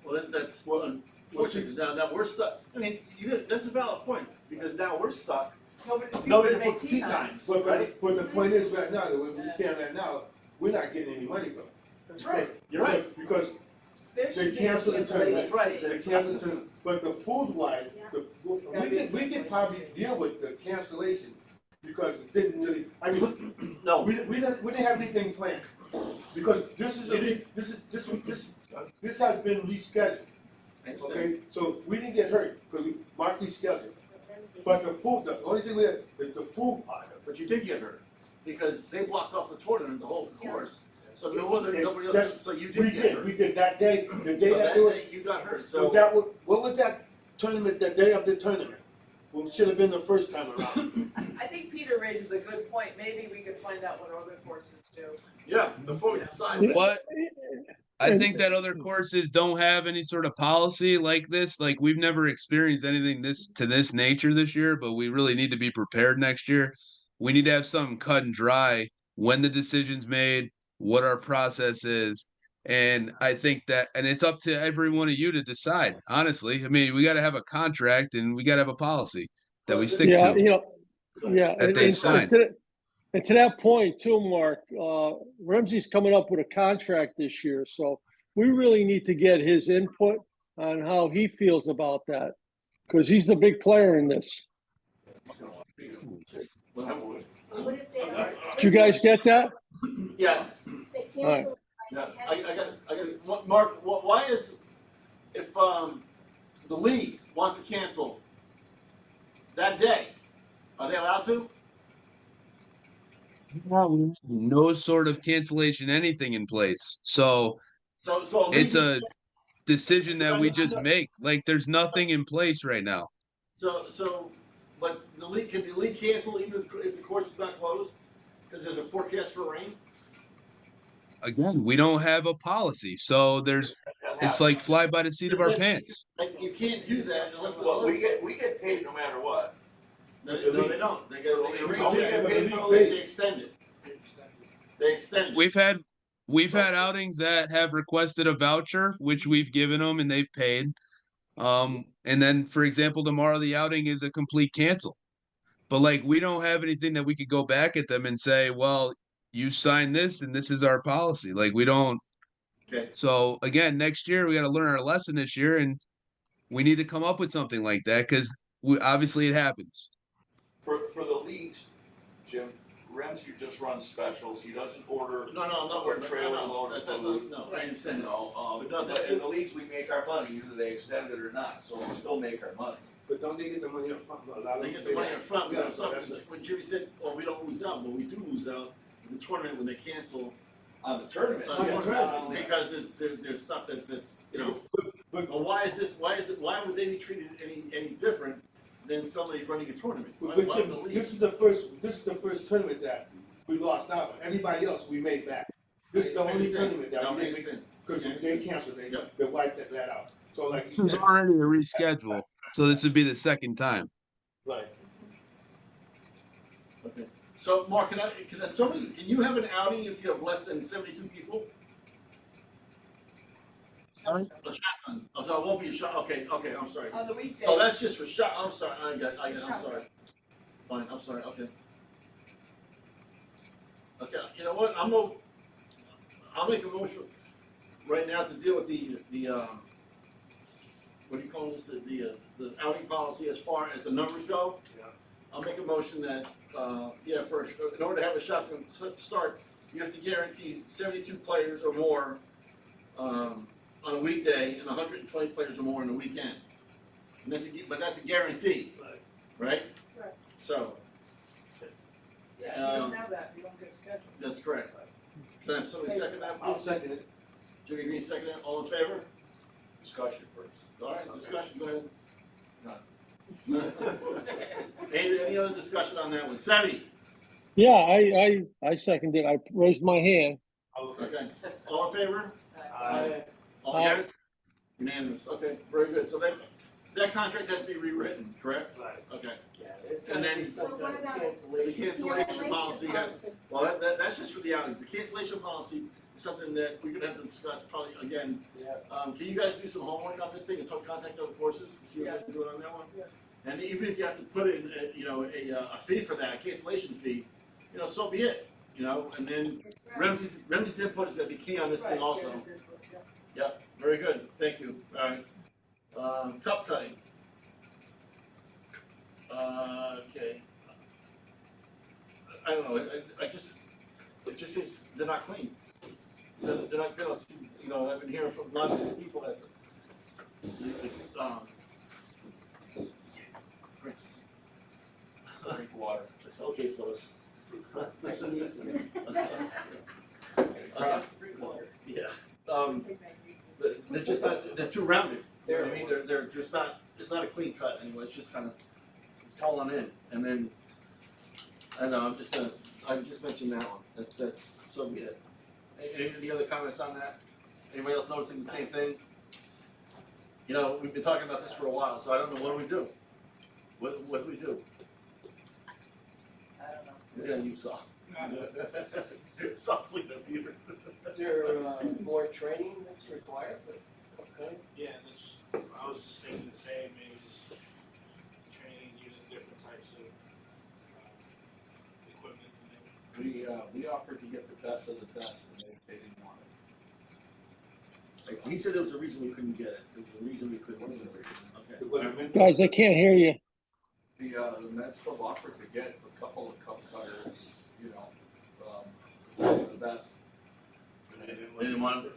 Well, that's unfortunate, because now we're stuck, I mean, that's a valid point, because now we're stuck, nobody nobody can can make put tea tea times, But right? the point is right now, that we stand right now, we're not getting any money from it. That's right, you're right. Because There should be a canceled the tournament. That's right. they canceled the tournament, but the food wise, we could probably deal with the cancellation. Because it didn't really, I mean, No, we didn't have anything planned. Because this has been rescheduled, I understand. okay? So we didn't get hurt, because Mark rescheduled. But the food, the only thing we had is the food part of it. But you did get hurt, because they blocked off the tournament, the whole course, so nobody else, That's- so you We did get hurt. we did that day, the day So that that they were. day you got hurt, So so, that was, what was that tournament, the day of the tournament? Well, it should have been the first time around. I think Peter raises a good point, maybe we could find out what other courses do. yeah, before we decide. What I think that other courses don't have any sort of policy like this. Like, we've never experienced anything to this nature this year, but we really need to be prepared next year. We need to have something cut and dry when the decision's made, what our process is. And I think that, and it's up to every one of you to decide, honestly. I mean, we got to have a contract and we got to have a policy that we stick Yeah, to. you know, yeah. That they sign. And to that point too, Mark, Ramsey's coming up with a contract this year, so we really need to get his input on how he feels about that, because he's the big player in this. What if they don't? Did you guys get that? Yes, They All right. cancel. yeah, I got, Mark, why is, if, the league wants to cancel that day, are they allowed to? No sort of cancellation, anything in place. So So. it's league- a decision that we just make. Like, there's nothing in place right now. So, but can the league cancel even if the course is not closed? Because there's a forecast for rain? Again, we don't have a policy, so it's like fly by the seat of our pants. Like, you can't do that unless. well, we get paid no matter what. No, they don't, they get, Don't we get they paid for the league? extend it. They extend it. We've had we've had outings that have requested a voucher, which we've given them and they've paid. And then, for example, tomorrow the outing is a complete cancel. But like, we don't have anything that we could go back at them and say, well, you signed this and this is our policy. Like, we don't. Okay, So again, next year we got to learn our lesson this year, and we need to come up with something like that because obviously it happens. For the leagues, Jim, Ramsey just runs specials, he doesn't order. no, I'm not Or worried, trailer no, load of that's food. not, no, I understand, You know, But no, but in the leagues, we make our money, either they extend it or not, so we still make our money. But don't they get the money up front? A lot of they them get the money pay up front, Yeah, but so something, that's- when Jimmy said, oh, we don't lose out, but we do lose out in the tournament when they cancel. On the tournament. On the tournament. Because there's stuff that's, you know, But, well, why would they be treated any different than somebody running a tournament? Why- but why Jim, the league? this is the first tournament that we lost out on. Everybody else we made back. This is the I only understand. tournament No, that I we didn't, understand. because I they understand. canceled, Yep. they wiped that out. So like This you was said, already a reschedule, so this would be the second time. like, Okay, so Mark, can you have an outing if you have less than 72 people? Sorry? A shotgun, oh, so it won't be a shot, okay, I'm sorry. On the weekdays. So that's just for shot, I'm sorry, I'm sorry. Fine, I'm sorry, okay. Okay, you know what, I'll make a motion right now to deal with the what do you call this, the outing policy as far as the numbers go. Yeah. I'll make a motion that, first, in order to have a shotgun start, you have to guarantee 72 players or more, on a weekday and 120 players or more on the weekend. And but that's a guarantee, right? Right. So, Yeah, you don't have that, you don't get scheduled. that's correct. Can I have somebody second that? I'll second it. Jimmy Green second it, all in favor? Discussion first. All right, discussion, go ahead. None. Any other discussion on that one? Savvy? Yeah, I seconded, I raised my hand. Okay, all in favor? Aye. All Aye. against? Unanimous, okay, very good, so that contract has to be rewritten, correct? Right. Okay, Yeah, there's And gotta then- be some So kind what of about- the cancellation. cancellation policy has, well, that's just for the outings, the cancellation policy is something that we're gonna have to discuss probably again. Yeah. Can you guys do some homework on this thing and contact other courses to see what they're doing on that one? Yeah. And even if you have to put in, a fee for that, a cancellation fee, so be it, and then Ramsey's input is gonna be key on this thing Right, also. yeah, that's it, yeah. Yep, very good, thank you, alright. Cup cutting. Okay. I don't know, it just seems, they're not clean. They're not good, I've been hearing from lots of people that, Drink water. it's okay, Phyllis. Drink water. Yeah, they're just not, they're too rounded, you know what I mean, they're just not, it's not a clean cut anyway, it's just kind of falling in, and then, I know, I just mentioned that one, that's, so be it. Any other comments on that? Anybody else noticing the same thing? We've been talking about this for a while, so I don't know, what do we do? What do we do? I don't know. Yeah, you saw. Softly, no, Peter. Is there, more training that's required for cup cutting? Yeah, I was just thinking the same, maybe just training using different types of, equipment and everything. We offered to get the best of the best, and they didn't want it. He said there was a reason we couldn't get it, there was a reason we couldn't do it. Okay. What I meant- Guys, I can't hear you. The Mets Club offered to get a couple of cup cutters, the best. They didn't want it?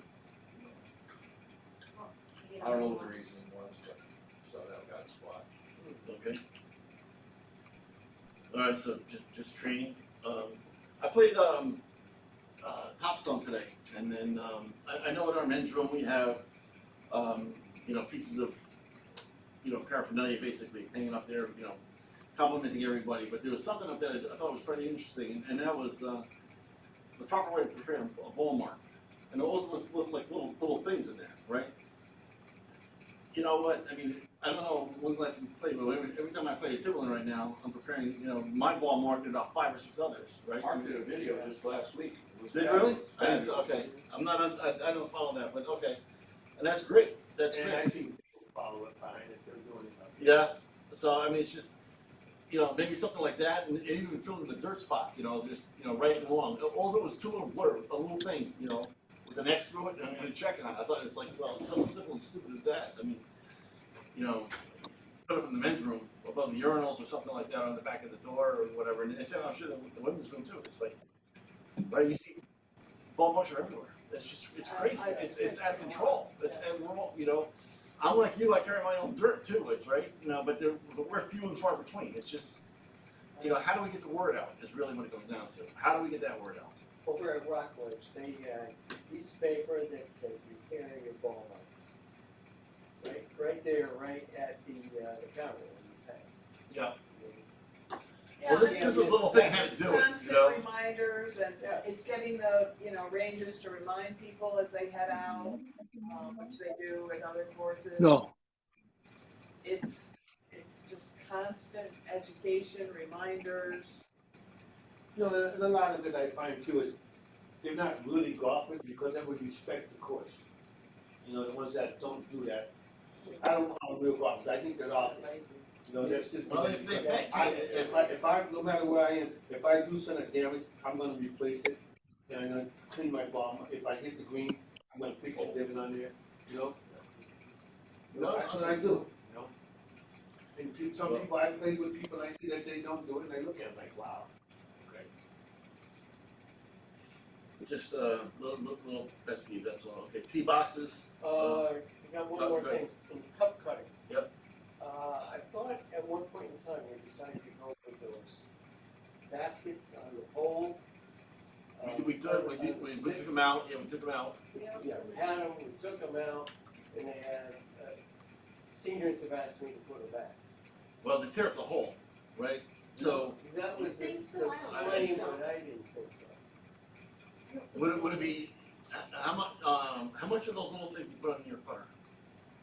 I don't know what the reason was, but, so that got squashed. Okay. Alright, so just training, I played, Topstone today, and then, I know in our men's room we have, pieces of, paraphernalia basically hanging up there, complimenting everybody, but there was something up there I thought was pretty interesting, and that was, the proper way to prepare a ball mark. And there always was like little things in there, right? you know what, I mean, I don't know when's the last time you played, but every time I play a Tiverton right now, I'm preparing, you know, my ball marked about 5 or 6 others, right? Mark did a video just last week. It was Did it really? I didn't, fabulous. okay, I'm not, I don't follow that, but okay, and that's great, that's And I great. see people follow up behind it, they're doing it. Yeah, so I mean, it's just, you know, maybe something like that, and even filling the dirt spots, you know, just, you know, right and wrong. All it was 2 little blur, a little thing, you know, with an X through it and a check on it. I thought it was like, well, it's something simple and stupid as that. I mean, you know, put it in the men's room above the urinals or something like that on the back of the door or whatever. And it's, I'm sure the women's room too. It's like, right? You see, ball marks are everywhere. It's just, it's crazy. It's out of control. It's, and we're all, you know, I'm like you. I carry my own dirt too. It's right, you know, but we're few and far between. It's just, you know, how do we get the word out? Is really what it comes down to. How do we get that word out? Over at Rockledge, they, piece of paper that said repairing your ball marks. Right there, right at the counter when you pay. Yeah. Yeah, Well, this I mean, was a little thing had to do it, you constant know. reminders and Yeah. it's getting the, you know, rangers to remind people as they head out, which they do in other courses. No. It's just constant education, reminders. You know, and a lot of it I find too is, they're not really golfers because they would respect the course. You know, the ones that don't do that, I don't call them real golfers, I think they're all, you know, that's just. Well, they think. If I, no matter where I am, if I do something damage, I'm gonna replace it, and I'm gonna clean my ball, if I hit the green, I'm gonna fix it, living on there, you know? You know, that's what I do, you know? And some people, I play with people, I see that they don't do it, and I look at them like, wow, okay. Just little pet peeve, that's all. Okay, tee boxes. I got one more Go ahead. thing, in cup cutting. Yep. I thought at one point in time we decided to go with those baskets on the pole. We took them out, yeah, we took them out. Yeah, we had them, we took them out, and they had, seniors have asked me to put them back. Well, they tear up the hole, right? So, That was the You think so? I don't claim, think so. but I didn't think so. would it be, how much of those little things you put on your putter?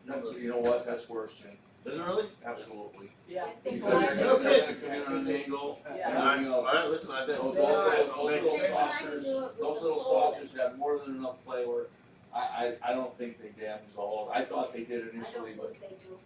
That's, you know what, that's worse, Jim, Is it really? absolutely. Yeah. Because you're No gonna kidding. come in on an angle, Yeah. everything else. Alright, listen, I bet. Those They are. little They like to saucers, do it with those the little pole. saucers have more than enough play where, I don't think they damage the holes, I thought they did I initially, don't but, think they do.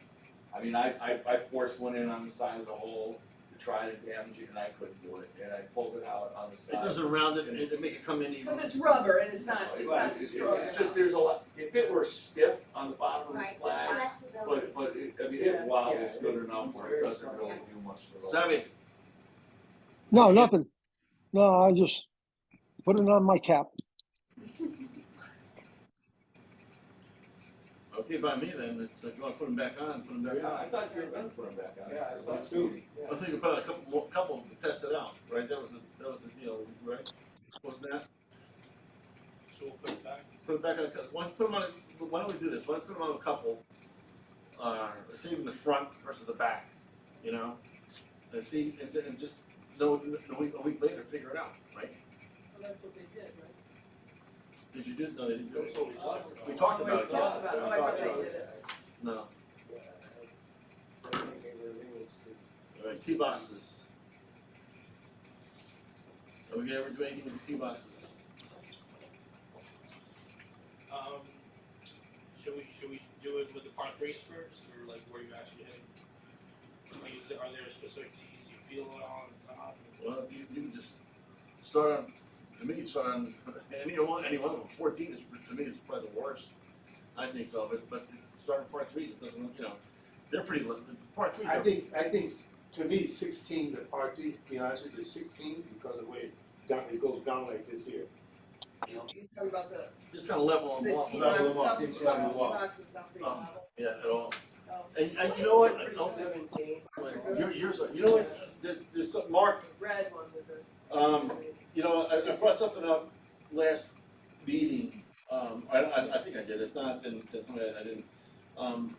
I mean, I forced one in on the side of the hole to try to damage it, and I couldn't do it, and I pulled it out on the It side. doesn't round it, it make it come in even. Cause it's rubber and it's not Right, strong it's just, enough. there's a lot, if it were stiff on the bottom of the Right, flag, flexibility. but it, I mean, Yeah. it wobbles Yeah, good it's enough where it very doesn't really flexible. do much at all. Savvy, No, nothing. No, I just put it on my cap. okay by me then, it's, if you wanna put them back on, put them back Yeah, I on. thought you were gonna put them back on. Yeah, I thought so, yeah. I think we put a couple to test it out, right? That was the deal, right? Wasn't that? So we'll put it back. Put it back on a couple, why don't we do this? Why don't we put them on a couple? Let's even the front versus the back, you know? And see, and just, a week later, figure it out, right? Well, that's what they did, right? Did you do, no, they didn't do it. That's what we talked about. We talked Oh, about it, we talked yeah. about it. Oh, I thought they did it. No, Yeah, I think they were rings to. alright, tee boxes. Are we gonna ever do anything with the tee boxes? Should we do it with the par threes first, or like where you actually hitting? Like, are there specific tees you feel on? Well, you can just start on, to me, start on any one of them. 14 is, to me, is probably the worst. I think so, but start on par threes, it doesn't, you know, they're pretty, the par threes I are. think, to me, 16, the party, to be honest with you, 16, because of the way it goes down like this here. You talk about the Just kind of level them off. tee level box, them off, some level tee them off. boxes don't be Oh. level. Yeah, at all. Oh. And you know what? Oh, 17. yours are, you know what? There's some, Mark, The red ones are good. you know, I brought something up last meeting, I think I did, if not, then I didn't.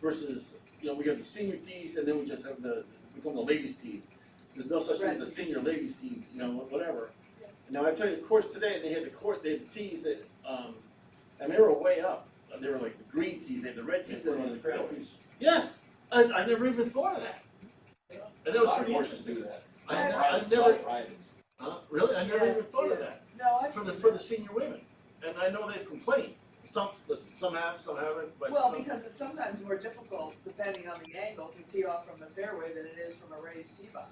Versus, you know, we have the senior tees and then we just have we call them the ladies tees. There's no such thing as a senior ladies tees, you know, whatever. Yeah. Now, I played a course today and they had the tees that, and they were way up. they were like the green tees, they had the red tees, and the fairways. Yeah, I never even thought of that. And that was pretty interesting. Do that. I never, really, I never even thought of that, No, I've for seen the senior women, and I know they've complained. Some, listen, some have, some haven't, but Well, some- because it's sometimes more difficult, depending on the angle, to tee off from the fairway than it is from a raised tee box,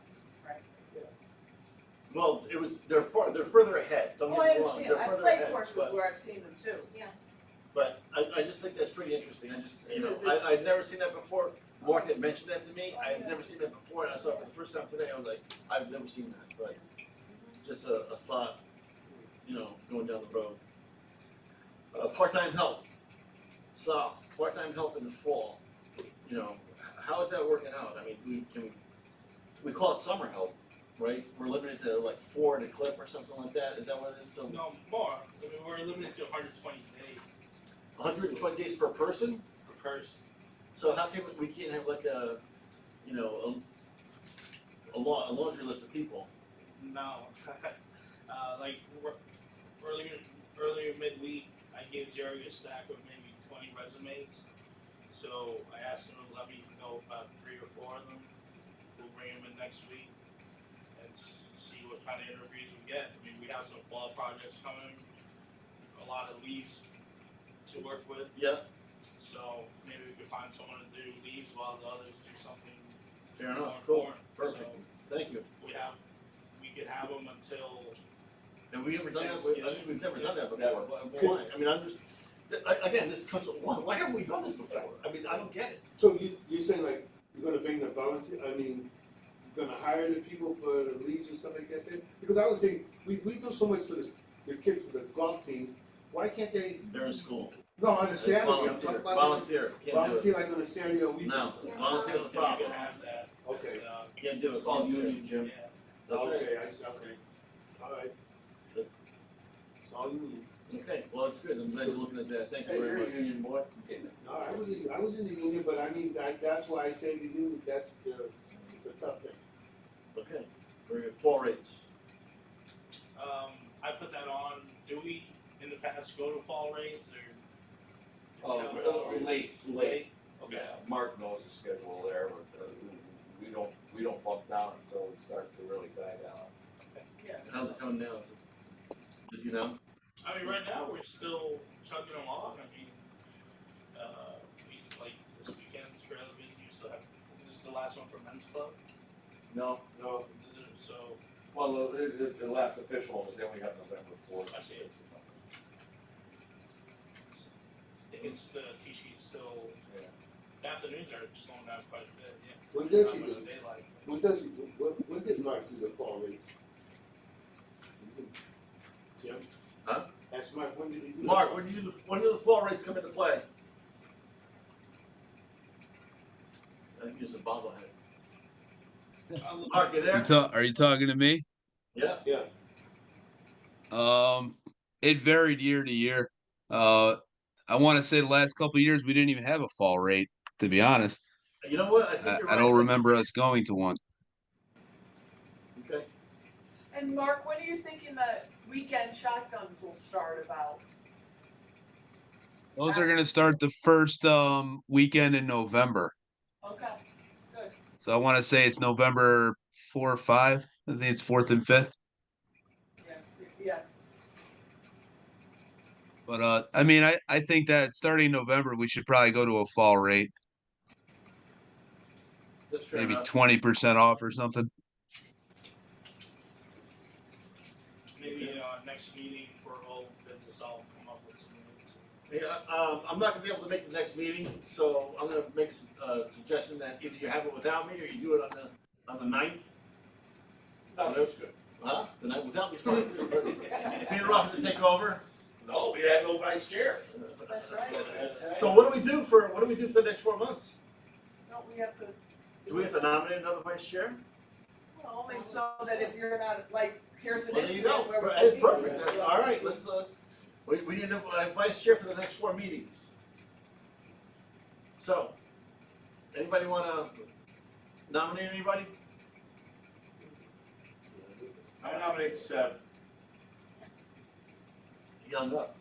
right? well, it was, they're further ahead, don't Oh, I get me wrong, understand, they're I've further played ahead, courses but, where I've seen them too. but I just think that's pretty interesting, I just, you It know, is I'd never seen that before. Mark had mentioned that to me, Oh, I had yeah. never seen that before, and I saw it for the first time today, I was like, I've never seen that, but just a thought, you know, going down the road. Part-time help. So, part-time help in the fall, you know, how is that working out? I mean, we call it summer help, right? We're limited to like 4 at a clip or something like that, is that what it is? So No, more, I mean, we're limited to 120 days 120 days per person? per person. So how come we can't have like a, you know, a laundry list of people? No, like earlier midweek, I gave Jerry a stack of maybe 20 resumes. So I asked him to let me know about 3 or 4 of them. We'll bring them in next week and see what kind of interviews we get. I mean, we have some fall projects coming, a lot of leaves to work with. Yeah, So maybe we could find someone to do leaves while the others do something fair more enough, cool, important. perfect, So thank you. we could have them until Have we ever done that? Thanksgiving. I think we've never done that before, but why? I mean, I'm just, again, this comes, why haven't we done this before? I mean, I don't get it. So you're saying like, you're gonna bring the volunteer, I mean, you're gonna hire the people for the leagues and stuff like that then? Because I was saying, we do so much for the kids for the golf team, why can't they, They're in school. no, on a Saturday, I'm talking about. Volunteer, can't do it. Volunteer like on a Saturday or weekend. No, Yeah. volunteer is a you problem. can have that. Okay. Can't do it. It's all union, Jim. Yeah. That's right. Okay, I see, okay, alright. Good. It's all you need. Okay, well, it's good, I'm glad you're looking at that, thank you Hey, very you're a much. union boy. No, I was in the union, but I mean, that's why I say the union, it's a tough thing. Okay, very good, fall rates. I put that on, do we in the past go to fall rates or? Oh, late. Okay. Yeah, Mark knows the schedule there, but we don't bump down until it starts to really die down. How's it coming down? Does he know? I mean, right now, we're still chugging along, I mean, like, this weekend's fairly busy, we still have, this is the last one for men's club, No, No, so, well, the last official, then we have November 4th. I see it. I think it's the tee sheet's still, Yeah. afternoons are slowing down quite a bit, yeah. when does Not he much do? daylight. When did Mark do the fall race? Jim? Huh? Ask Mark, when did he do? the Mark, fall- when do the fall rates come into play? I think it's a bobblehead. I'll look- Mark, you there? Are you talking to me? Yeah, Yeah, It varied year to year. I want to say the last couple of years we didn't even have a fall rate, to be honest. you know what, I think you're I right. don't remember us going to one. Okay, And Mark, when are you thinking that weekend shotguns will start about? Those are gonna start the first weekend in November. Okay, good. So I want to say it's November 4 or 5. I think it's 4th and 5th. Yeah, But I mean, I think that starting November we should probably go to a fall rate, that's fair maybe enough. 20% off or something. Maybe, next meeting for old business, I'll come up with some minutes. Yeah, I'm not gonna be able to make the next meeting, so I'm gonna make a suggestion that either you have it without me or you do it on the 9th. No, that's good. Huh? The night without me's fine too, but Peter offered to take over. No, we had no vice chair. that's right. So what do we do for the next 4 months? Don't we have to? Do we have to nominate another vice chair? Well, only so that if you're not, like, here's an Well, there you go. incident where we're. It's perfect. That's- All right, let's, we need a vice chair for the next 4 meetings. So, anybody wanna nominate anybody? I nominate 7. He hung up.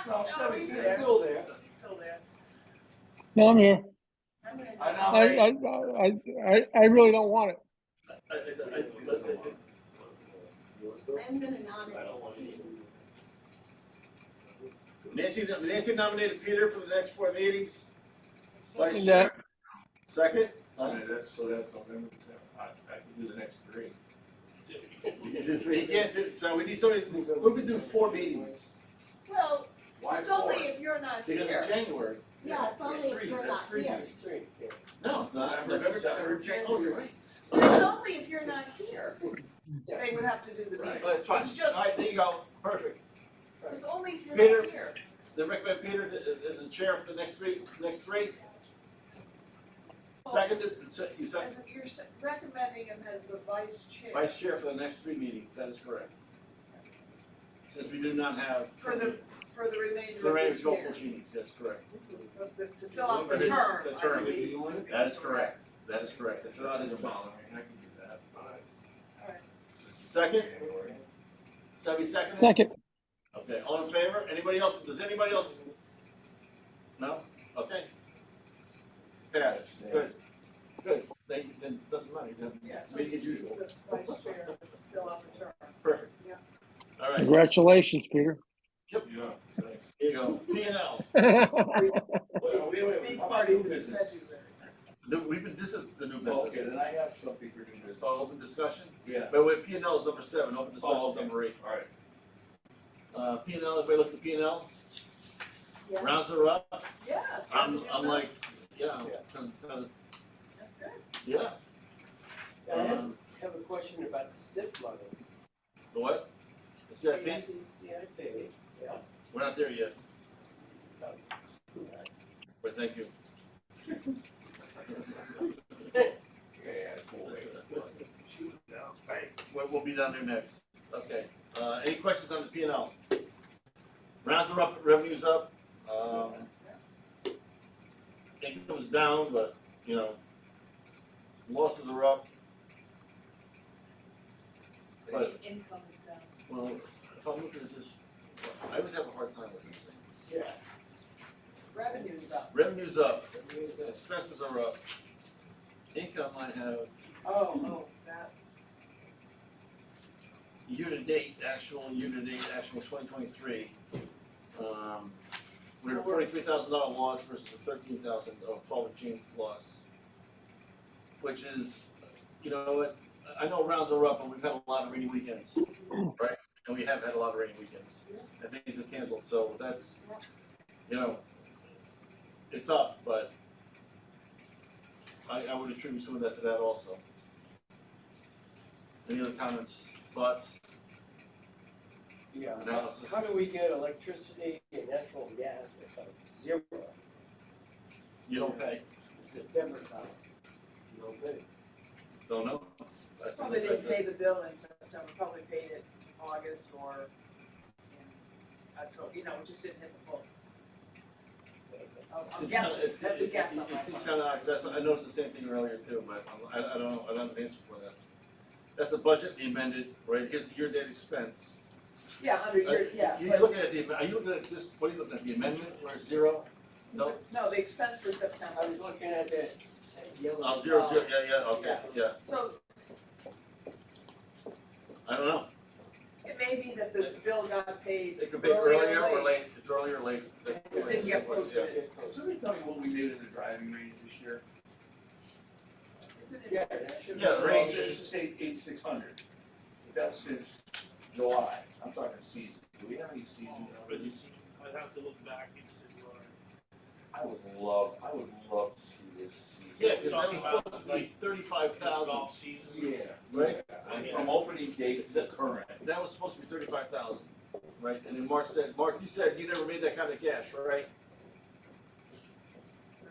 No, he's Sevy's He's there. still there. He's still there. No, I'm here. I'm gonna. I I, nominate, I really don't want it. I'm gonna nominate Peter. Nancy nominated Peter for the next 4 meetings. Vice And Chair. Second? that's November 10th. I can do the next 3. He can't do, so we need somebody, we could do 4 meetings, Well, Why it's only 4? if you're not because here. it's January. Yeah, it's only if you're not here. There's 3, yeah. No, it's not, November, November, December, December, January, oh, you're right. It's only if you're not here. Yeah. They would have to do the meeting. But it's fine, It's just, alright, there you go, perfect. it's only if you're Peter. not here. They recommend Peter as the chair for the next three. Seconded, you said, As you're recommending him as the vice chair. vice chair for the next 3 meetings, that is correct. Since we do not have. For the remainder For the remainder of of the 12 year. meetings, that's correct. To fill out the The term, the I term. believe. You want it? That is correct, that is correct, if not, is Doesn't bother me, I can do that. Alright. second, Sebby second? Second. Okay, all in favor, anybody else, does anybody else? No, okay. Passed, good, then doesn't matter, you Yeah, have so meeting as usual, the vice chair, fill out the term. perfect. Yeah. All right, Congratulations, Peter. Yeah, thanks. here you go, P and L. Wait, Big how about parties new in business? February. This is the new Okay, business. then I have something for new business. Oh, open discussion? Yeah. But wait, P and L is number 7, open discussion Oh, is okay. number 8. Alright. P and L, everybody look at P and L, Yeah. rounds are up, Yeah. I'm yes, like, yeah, Yeah. kinda, That's good. yeah. I have a question about the SIP money. The what? The CIP? CIP, yeah. We're not there yet, Oh, but thank you. Yeah, cool. We'll be down there next, okay. Any questions on the P and L? Rounds are up, revenue's up, income's down, but, you know, losses are up. But, Income is down. well, if I'm looking at this, I always have a hard time with this thing. Yeah. Revenue's up. Revenue's up, That means that- expenses are up. Income I have Oh, that. year-to-date actual 2023. We're at a $43,000 loss versus a 13,000, 12 and change loss. Which is, you know what, I know rounds are up, but we've had a lot of rainy weekends, right? And we have had a lot of rainy weekends, and things have canceled, so that's, you know, it's up, but I would attribute some of that to that also. Any other comments, thoughts? Yeah, Analysis. how do we get electricity and natural gas at 0 You don't pay, September time? You don't pay. don't know? That's Probably didn't pay the bill in September, probably paid it in August or in October, you know, it just didn't hit the books. I'm guessing, that's a guess on my It seems part. kinda odd, 'cause I noticed the same thing earlier too, but I don't know, I don't have an answer for that. That's the budget, the amended, right, here's the year-to-date expense. Yeah, under your, yeah, You're but, looking at are you looking at this, what are you looking at, the amendment, where it's 0? No? no, the expense for I September. was looking at that yellow. Oh, 0, yeah, okay, yeah, So I don't know, it may be that the bill got paid it could be earlier or late, it's earlier or late. It didn't get posted. Somebody tell me what we did in the driving range this year? Isn't it? Yeah, that should be. Yeah, the range Let's just say 8,600. That's since July, I'm talking season. Do we have any season? I'd have to look back and see what. I would love to see this season. Yeah, cause that was supposed to be 35,000, Golf season. Yeah. right? From opening date to current. That was supposed to be 35,000, right? And then Mark, you said you never made that kind of cash, right?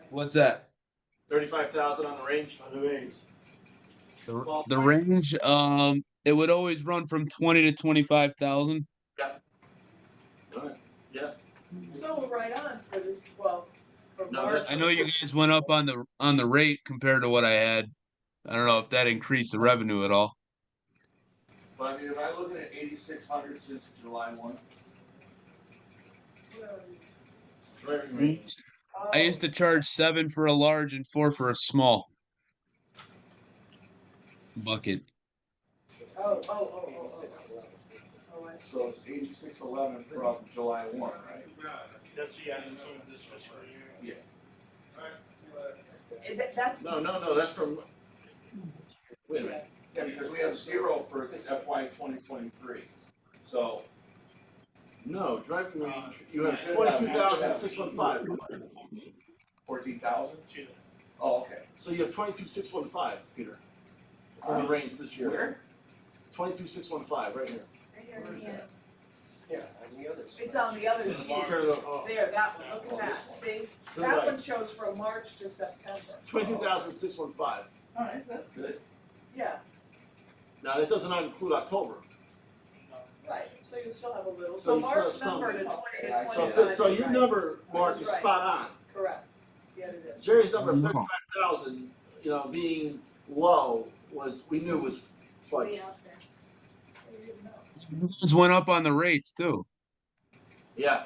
What's that? 35,000 on the range? On the range. The range, it would always run from 20 to 25,000. Alright, yeah. So we're right on for the, well, from No, March. I know you guys went up on the rate compared to what I had. I don't know if that increased the revenue at all. But I mean, if I look at 8,600 since July 1, Driving range. I used to charge 7 for a large and 4 for a small bucket. Oh. I see. So it's 8611 from July 1, right? That's the end of this fiscal year. That's. No, that's from. Wait a minute. Yeah, because we have 0 for FY 2023. So No, driving range, you have should have- 22,615. 14,000? Yeah. Oh, okay. So you have 22,615, Peter. For the range this year. Where? 22,615, right here. Yeah, on the other side. It's on the other It's sheet. Turn it up. Oh. There, that one, look Oh, at this that, one. see? To the That right. one shows from March to September. 22,615. Alright, that's good. Yeah, Now, that does not include October. right, so you still have a little, So so you still March have some- number to Okay, 20 I to see So, that. 25. so your right. number, Mark, is Right. spot on. Correct, yeah, it is. Jerry's number of No. 35,000, being low we knew was fudge. Way out there. This went up on the rates too. Yeah.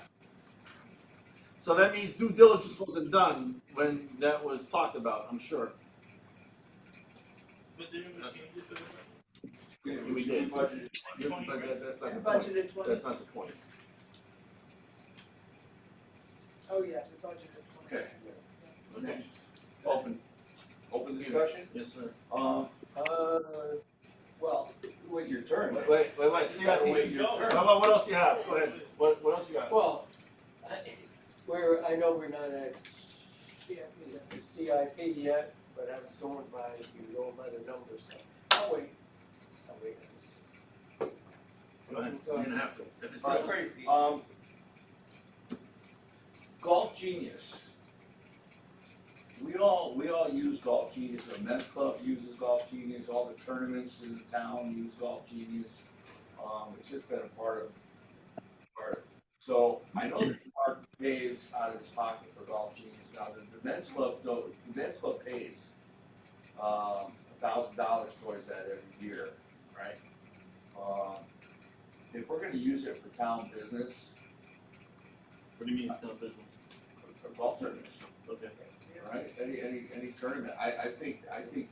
So that means due diligence wasn't done when that was talked about, I'm sure. But then we changed it to We did. budgeted. Yeah, but that's not the point. Budgeted 20, That's not the point. oh yeah, the budgeted 20. Okay. Next, Open. open discussion. Yes, sir. Well, Wait your turn. Wait, You gotta wait CIP. your How turn. about what else you have? Go ahead. What else you got? well, I know we're not at CIP yet, but I was going by, if you go by the numbers, so, I'll wait. Go ahead. You're gonna have to. If it's All not- right, Golf Genius. We all use Golf Genius, the men's club uses Golf Genius, all the tournaments in the town use Golf Genius. It's just been a part of. So I know that Mark pays out of his pocket for Golf Genius. Now, the men's club, though, the men's club pays $1,000 towards that every year, right? If we're gonna use it for town business, What do you mean, it's not business? for golf tournaments, Okay. right? Any tournament, I think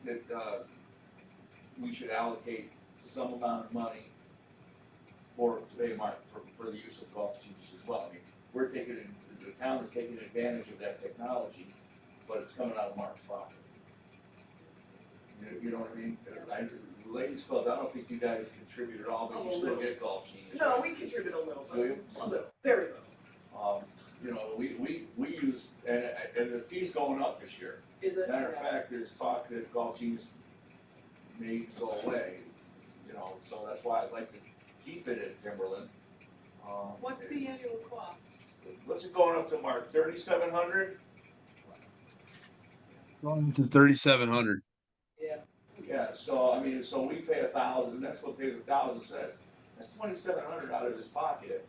that, we should allocate some amount of money to pay Mark for the use of Golf Genius as well. I mean, the town is taking advantage of that technology, but it's coming out of Mark's pocket. You know what I mean? Ladies Club, I don't think you guys contribute at all, but you still get Golf Genius. No, right? we contribute a little Do you? bit, a little, very little. We use, and the fee's going up this year. Is it? Matter of fact, there's talk that Golf Genius may go away, so that's why I'd like to keep it at Timberland. What's the annual cost? What's it going up to, Mark, 3,700? Going to 3,700. Yeah. Yeah, so we pay 1,000, that's what pays 1,000, so that's 2,700 out of his pocket.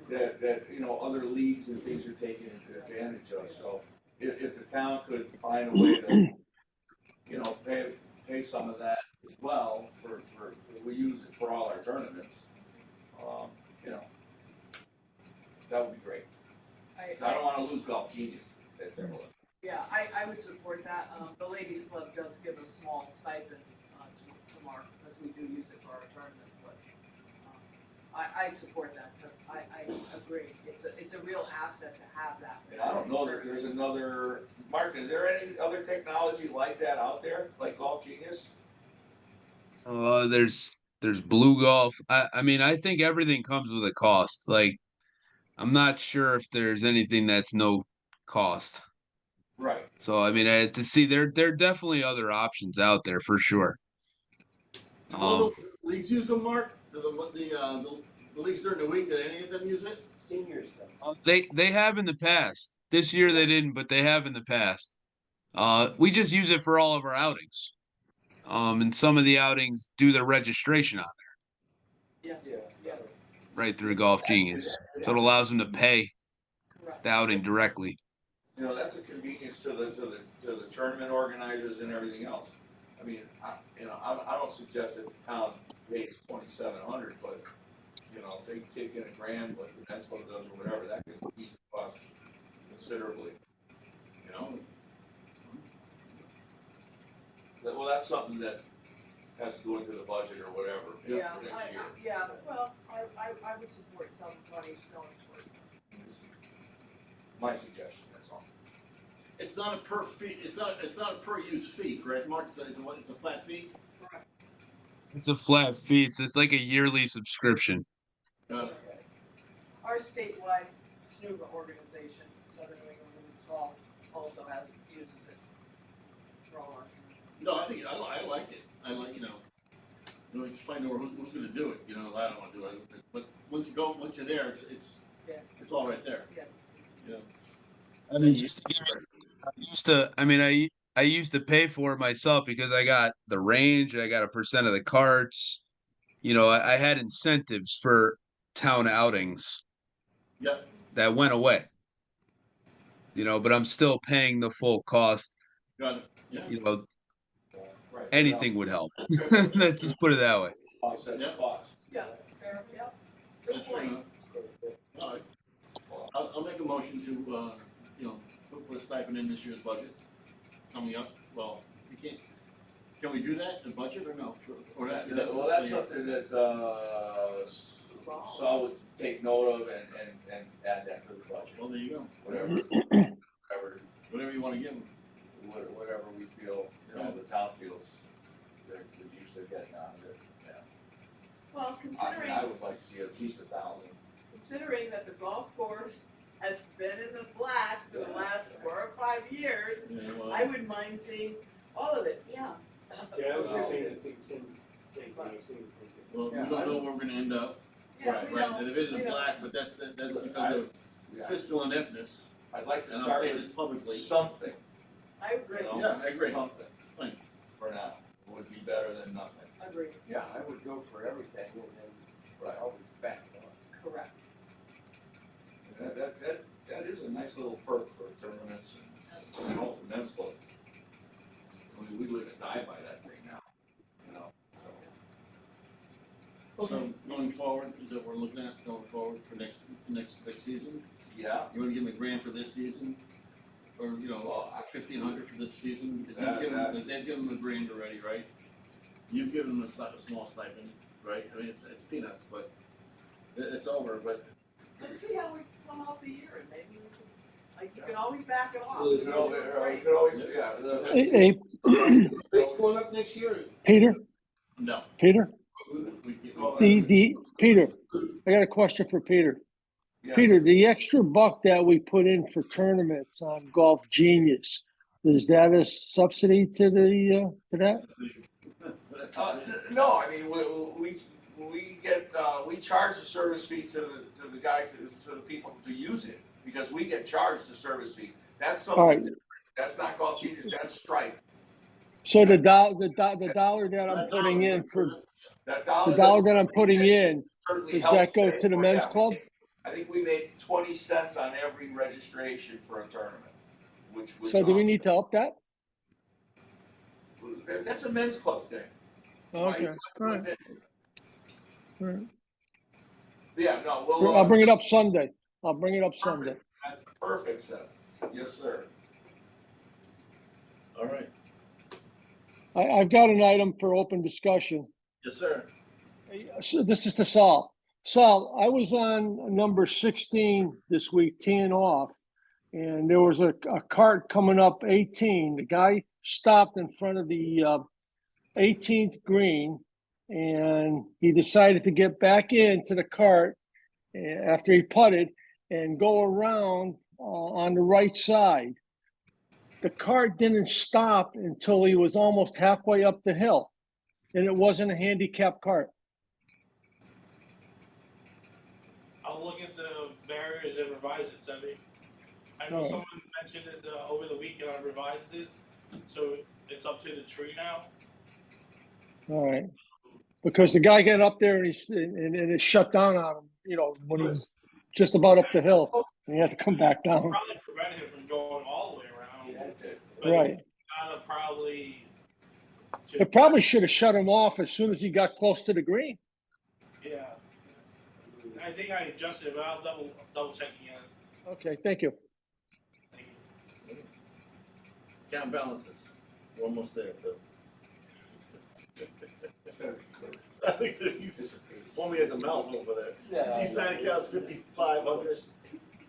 That other leagues and things are taking advantage of, so if the town could find a way to, pay some of that as well we use it for all our tournaments, that would be great. I don't wanna lose Golf Genius at Timberland. Yeah, I would support that. The ladies club does give a small stipend, to Mark, because we do use it for our tournaments, but, I support that, but I agree. It's a real asset to have that. And I don't know that there's another, Mark, is there any other technology like that out there, like Golf Genius? There's Blue Golf. I mean, I think everything comes with a cost. Like, I'm not sure if there's anything that's no cost. Right. So I mean, there are definitely other options out there for sure. Do all the leagues use them, Mark? Do the leagues during the week, did any of them use it? seniors though. They have in the past. This year they didn't, but they have in the past. We just use it for all of our outings. And some of the outings do their registration on Yes, Yeah. yes, right through Golf Genius, so it allows them to pay correct. the outing directly. That's a convenience to the tournament organizers and everything else. I mean, I don't suggest that the town pays 2,700, but you know, if they take in $1,000, like the Men's Club does or whatever, that could ease the cost considerably, you know? Well, that's something that has to go into the budget or whatever for Yeah, next year. yeah, well, I would support some money going towards that. My suggestion, that's all. It's not a per fee, it's not a per use fee, correct, Mark? It's a flat fee? Correct. It's a flat fee. It's like a yearly subscription. Got it. Okay. Our statewide SNUGA organization, Southern New England Women's Golf, also uses it for all our communities. No, I think, I like it, I like, you just find out who's gonna do it, I don't wanna do it, but once you're there, Yeah. it's all right there, Yeah. you know? I mean, I used to pay for it myself because I got the range, I got a percent of the carts. I had incentives for town outings Yep, that went away. But I'm still paying the full cost. got it, yeah. Right. Anything would help. Let's just put it that way. Offset the cost. Yeah, fair, yep. Good That's fair point. enough. All right, I'll make a motion to, put a stipend in this year's budget coming up, well, you can't, can we do that in budget or no? Or that, Well, that's something that, Saul would take note of and add that to the budget, Well, there you go, whatever you wanna give them. whatever we feel, the town feels they're used to getting out of it, yeah. Well, I would like to see at least 1,000. considering that the golf course has been in the black for the last 4 or 5 years, Yeah, well, I wouldn't mind seeing all of it. Yeah. Yeah, I was just saying, I think same thing, I was thinking the same thing. well, we Yeah, don't know where we're gonna end up, Yeah, we right, know, and if it we is know. black, but that's because of Yeah. fiscal ineptness, I'd like to and I'm start saying this with publicly. something, I agree, Yeah, I agree. something Fine. for now, would be better than nothing. agree, Yeah, I would go for everything and then Right. always back it up. correct. And that is a nice little perk for tournaments and, men's club. I mean, we live and die by that thing now, So going forward, is that what we're looking at going forward for next season? Yeah, You wanna give them a grand for this season? Or, Well, 1,500 for this season? Because That- they've given them a grand already, right? You've given them a small stipend, right? I mean, it's peanuts, but it's over, but Let's see how we come out the year and maybe we can, like, you can always back it off. we could always, yeah. Hey, Rates going up next year? Peter, no. Peter, We can't. Peter, I got a question for Peter. Yes. Peter, the extra buck that we put in for tournaments on Golf Genius, is that a subsidy to to that? No, I mean, we get, we charge the service fee to the guy, to the people to use it, because we get charged the service fee. That's All right. something different. That's not Golf Genius, that's Stripe. So the dollar that I'm putting in for, That the dollar. dollar that I'm putting in, certainly does helps that go pay to the for men's that. club? I think we made 20 cents on every registration for a tournament, which was. So do we need to up that? That's a men's club thing. Okay, all right. All right. Yeah, no, I'll bring it up Sunday. I'll bring it up Sunday. That's perfect, Seth. Yes, sir. All right. I've got an item for open discussion. Yes, sir. So this is to Sal. Sal, I was on number 16 this week, teeing off, and there was a cart coming up 18. The guy stopped in front of the 18th green, and he decided to get back into the cart after he putted and go around on the right side. The cart didn't stop until he was almost halfway up the hill, and it wasn't a handicap cart. I'll look at the barriers and revise it, Sebby. I know Alright. someone mentioned it over the weekend, I revised it, so it's up to the tree now. All right, because the guy got up there and and it shut down on him, when he was just about up the hill, and he had to come back down. Probably prevented him from going all the way around. Yeah, it did. But Right. gotta probably. It probably should have shut him off as soon as he got close to the green. Yeah, I think I adjusted it, but I'll double check again. Okay, thank you. Thank you. Count balances, we're almost there, Bill. I think that he's foaming at the mouth over there. Yeah. These sign accounts 5,500.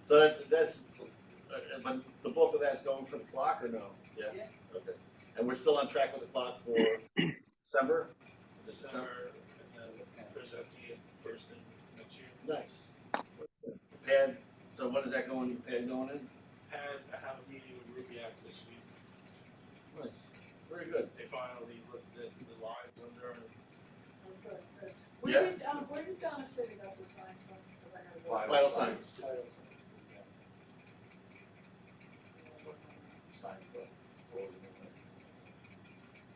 So that's, but the bulk of that's going for the clock or no? Yeah. Okay. And we're still on track with the clock for December? Is it December, and then presenting it first in next year. Nice. Pad, so when is that going, pad going in? I have a meeting with Rubiac this week. Nice, very good. They finally looked at the lines under and Yeah. Where did Donna say they got the sign from? 'Cause I gotta go. Vital signs.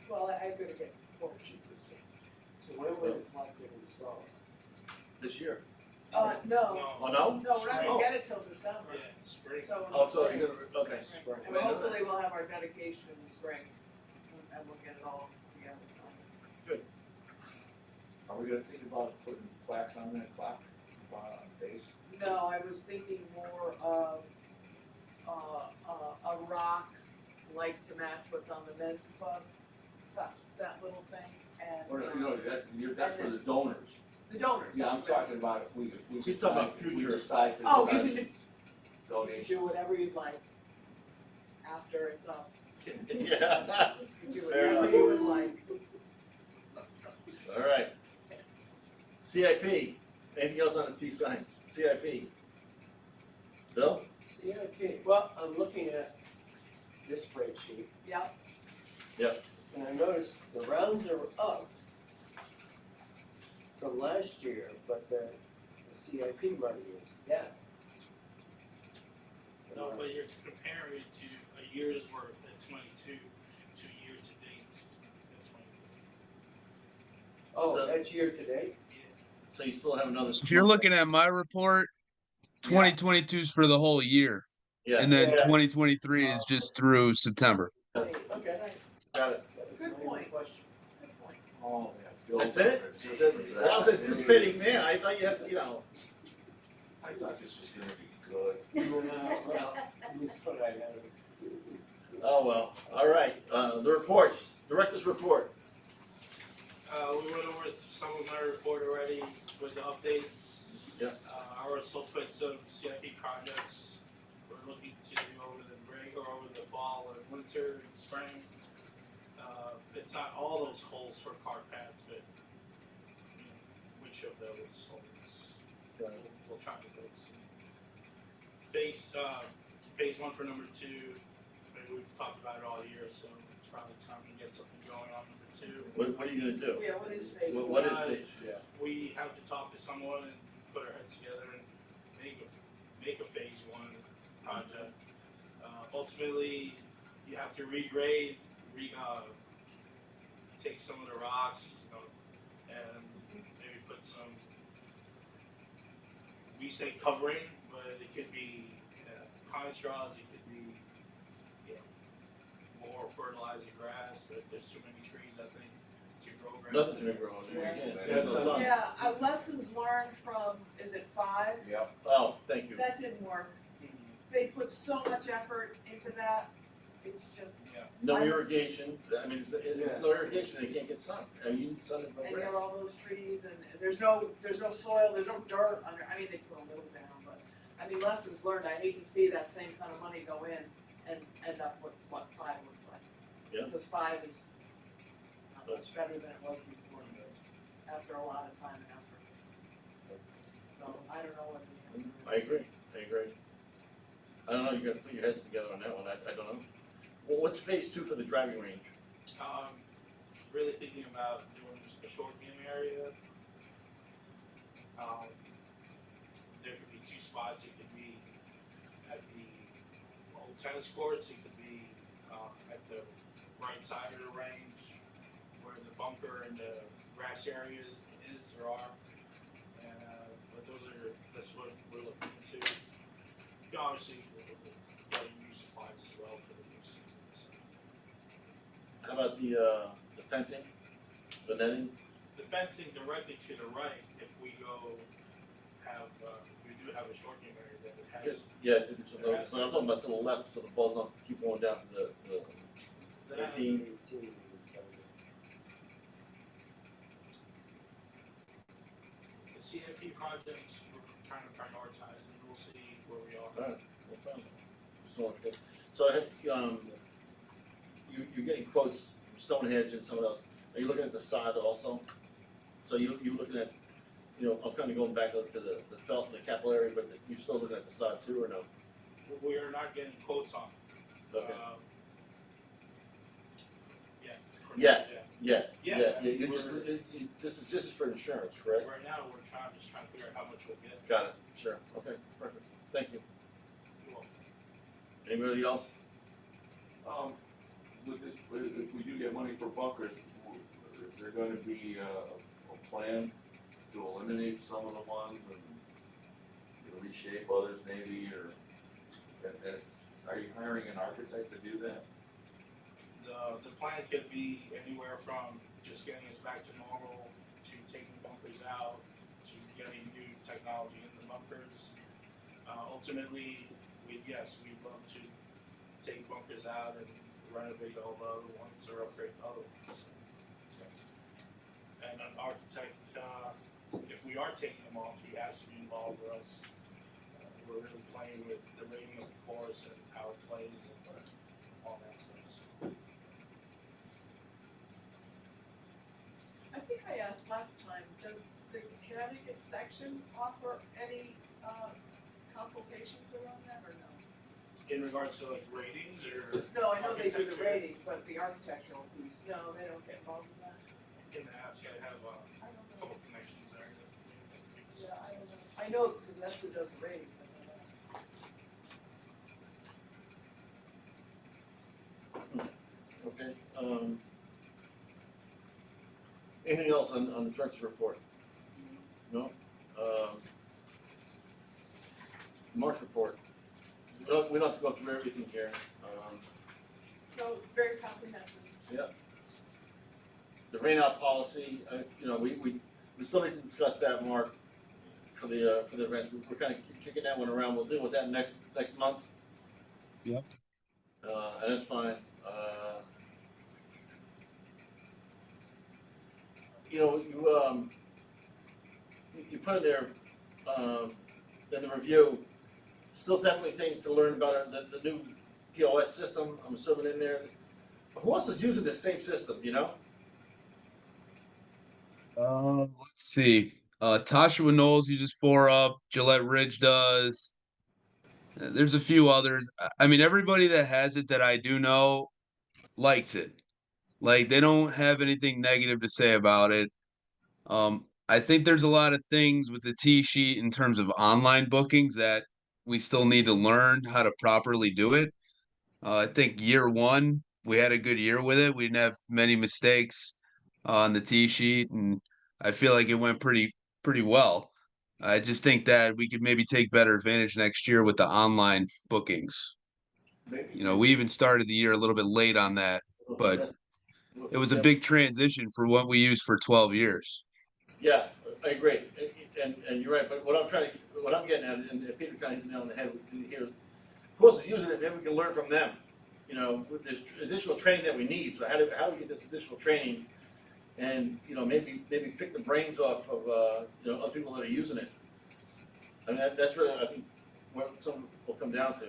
Well, I better get quotes. So when was the clock get installed? This year. No, Oh, no? no, we're not Oh. gonna get it till December, yeah, spring. so. in Oh, the so spring. you're gonna, okay. Spring. And hopefully we'll have our dedication in the spring, and we'll get it all together. Are we gonna think about putting plaques on that clock, on base? No, I was thinking more of, a rock, like to match what's on the men's club, it's that little thing, and. Or, that's for the donors. The donors. Yeah, I'm that's what I talking about if we She's talking about if we future. decide to. Oh, you decide can do, you can Donation. do whatever you'd like after it's up. Yeah. You can do Fair whatever enough. you would like. All right. CIP, anything else on the T sign? CIP? Bill? CIP, well, I'm looking at this spreadsheet, Yep, and I noticed the rounds are up from last year, but the CIP money is down. No, but you're comparing it to a year's worth at 22 to year to date at 22. Oh, So- that's year to date? Yeah. So you still have another. If you're looking at my report, 2022 is for the whole year, Yeah. and then Yeah. 2023 is just through September. Okay, Got it. that was Good my only point. question. good point. Oh, yeah. Bill, That's it? I was anticipating, man, I thought you had, you know. I thought this was gonna be good. Well, you put I had it. Oh, well, all right, the reports, director's report. We went over some of my report already with the updates. Yeah. I also put some CIP projects we're looking to do over the break or over the fall and winter and spring. It's not all those holes for car paths, but you know, which of those holes we'll try to fix. Phase one for number 2, maybe we've talked about it all year, so it's probably time to get something going on number 2. What are you gonna do? Yeah, what is phase one? What is it? We have to talk to someone and put our heads together and make a phase 1 project. Ultimately, you have to regrade, take some of the rocks, and maybe put some, we say covering, but it could be pine straws, it could be, more fertilizer grass, but there's too many trees, I think, to grow grass. Nothing's gonna grow in there, Yeah. There's no sun. Yeah, lessons learned from, is it 5? Yep. Oh, thank you. That didn't work. Mhm. They put so much effort into that, it's just, Yeah. No irrigation, I mean, there's no irrigation, they can't get sun, I mean, you need sun to grow and you have grass. all those trees and there's no soil, there's no dirt under, I mean, they put a little down, but, I mean, lessons learned, I hate to see that same kind of money go in and end up with what 5 looks like. Yeah. Because 5 is not much better than it was before, after a lot of time and effort. So, I don't know what the answer is. I agree. I don't know, you gotta put your heads together on that one, I don't know. Well, what's phase 2 for the driving range? Really thinking about doing just a short game area. There could be 2 spots, it could be at the old tennis courts, it could be, at the right side of the range, where the bunker and the grass areas is or are. But that's what we're looking into. Obviously, we're getting new supplies as well for the new season, so. How about the fencing, the netting? The fencing directly to the right, if we go have, we do have a short game area that it has. Yeah, so I'm talking about to the left, so the balls don't keep going down to the That- 18. The CIP projects, we're trying to prioritize and we'll see where we are. Alright, no problem. Just wanted to- So I had, you're getting quotes from Stonehenge and someone else. Are you looking at the side also? So you're looking at, I'm kind of going back up to the felt and the capillary, but you're still looking at the side too, or no? We are not getting quotes on. Okay. Yeah. Yeah. Yeah. You just, this is just for insurance, correct? Right now, we're just trying to figure out how much we'll get. Got it, sure, okay, perfect, thank you. Anybody else? With this, if we do get money for bunkers, is there gonna be a plan to eliminate some of the ones and reshape others maybe, or, and are you hiring an architect to do that? The plan could be anywhere from just getting us back to normal, to taking bunkers out, to getting new technology in the bunkers. Ultimately, we'd love to take bunkers out and renovate all the other ones or upgrade other ones. And an architect, if we are taking them off, he has to be involved, or else we're really playing with the rating of the course and how it plays and all that stuff. I think I asked last time, does the Connecticut section offer any consultations around that or no? In regards to like ratings or? No, I know they do the architecture? rating, but the architectural piece, no, they don't get involved in that. In the house, you gotta have a I don't know. couple connections there. Yeah, I don't know. I know because that's who does the rating. Okay, anything else on the director's report? No? March report. We don't have to go through everything here, No, very comprehensive. Yep. The rain out policy, we still need to discuss that, Mark, for the events. We're kind of kicking that one around. We'll deal with that next month. Yep. And that's fine. You put in there, in the review, still definitely things to learn about the new POS system, I'm assuming in there. Who else is using the same system, you know? Let's see. Tasha Knowles uses 4UP. Gillette Ridge does. There's a few others. I mean, everybody that has it that I do know likes it. Like they don't have anything negative to say about it. I think there's a lot of things with the T sheet in terms of online bookings that we still need to learn how to properly do it. I think year one we had a good year with it. We didn't have many mistakes on the T sheet, and I feel like it went pretty well. I just think that we could maybe take better advantage next year with the online bookings. Maybe. We even started the year a little bit late on that, but it was a big transition for what we used for 12 years. Yeah, I agree, and you're right, but what I'm getting at, and Peter kind of hit the nail on the head here, who else is using it, maybe we can learn from them. With this additional training that we need, so how do we get this additional training? And, maybe pick the brains off of, other people that are using it. I mean, that's really, I think, what some will come down to.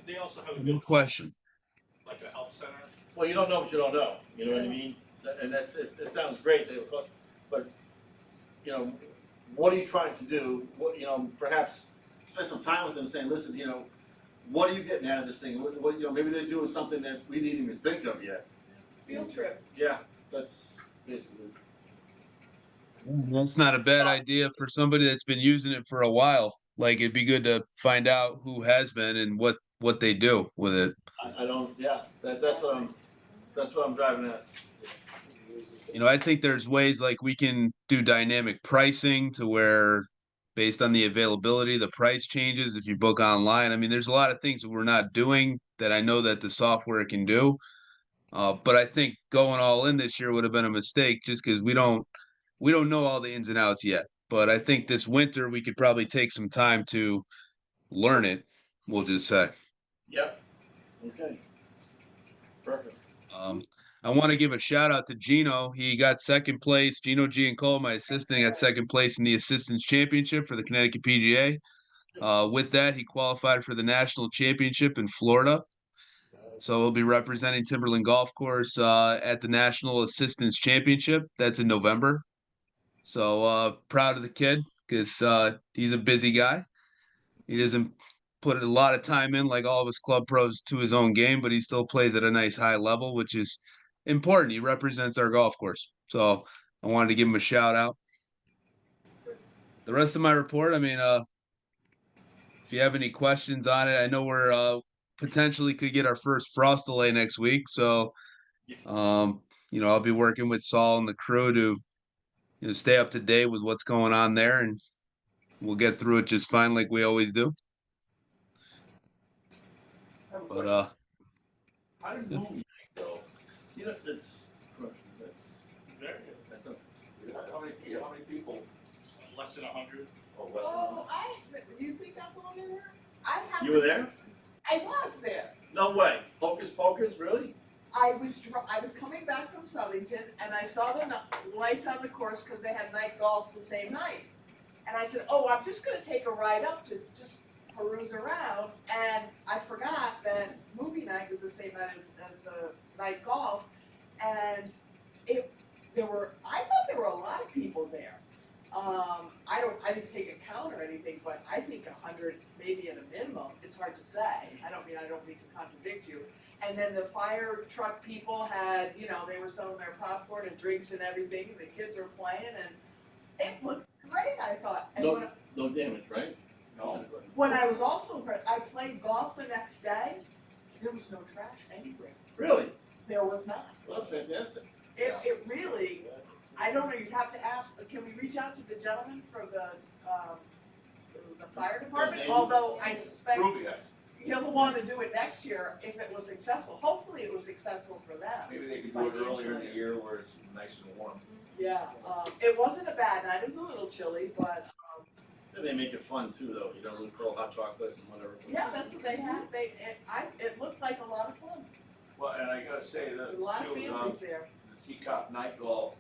They also have a Good good question. like a help center. Well, you don't know what you don't know, you know what I mean? And it sounds great, but, what are you trying to do? What, perhaps spend some time with them saying, listen, what are you getting out of this thing? What maybe they're doing something that we didn't even think of yet. Field trip. Yeah, that's basically. That's not a bad idea for somebody that's been using it for a while. Like it'd be good to find out who has been and what they do with it. I don't, yeah, that's what I'm driving at. I think there's ways like we can do dynamic pricing to where based on the availability, the price changes if you book online. I mean, there's a lot of things that we're not doing that I know that the software can do. But I think going all in this year would have been a mistake just because we don't know all the ins and outs yet. but I think this winter we could probably take some time to learn it. We'll just say. Yep. Okay. Perfect. I want to give a shout out to Gino. He got second place. Gino Giancolo, my assistant, got second place in the Assistants Championship for the Connecticut PGA. With that, he qualified for the National Championship in Florida. So he'll be representing Timberland Golf Course at the National Assistants Championship. That's in November. So proud of the kid because he's a busy guy. He doesn't put a lot of time in like all of his club pros to his own game, but he still plays at a nice high level, which is important. He represents our golf course. So I wanted to give him a shout out. The rest of my report, I mean, if you have any questions on it, I know we're potentially could get our first frost delay next week. So I'll be working with Saul and the crew to stay up to date with what's going on there, and we'll get through it just fine like we always do. But How did movie night go? You know, that's. Very good. That's a, How many people? Less than 100. Oh, less than Do you think that's all they were? I have. you were there? I was there. No way. Hocus pocus, really? I was coming back from Southington and I saw the lights on the course because they had night golf the same night. And I said, oh, I'm just gonna take a ride up to just peruse around, and I forgot that movie night was the same night as the night golf, and I thought there were a lot of people there. I didn't take a count or anything, but I think 100 maybe at a minimum. It's hard to say. I don't mean to contradict you. And then the fire truck people had, they were selling their popcorn and drinks and everything, and the kids were playing, and it looked great, I thought. And No damage, right? No. when I was also impressed, I played golf the next day, there was no trash anywhere. Really? There was not. Well, that's fantastic. It really, I don't know, you'd have to ask, can we reach out to the gentleman for the fire department? Okay. Although I suspect Rubia, he'll want to do it next year if it was successful. Hopefully it was successful for them. maybe they could do it earlier in the year where it's nice and warm. Yeah, it wasn't a bad night, it was a little chilly, but, And they make it fun too, though. You don't throw hot chocolate and whatever. yeah, that's what they had. It looked like a lot of fun. Well, and I gotta say that, A lot of too, families there. the Teacup night golf,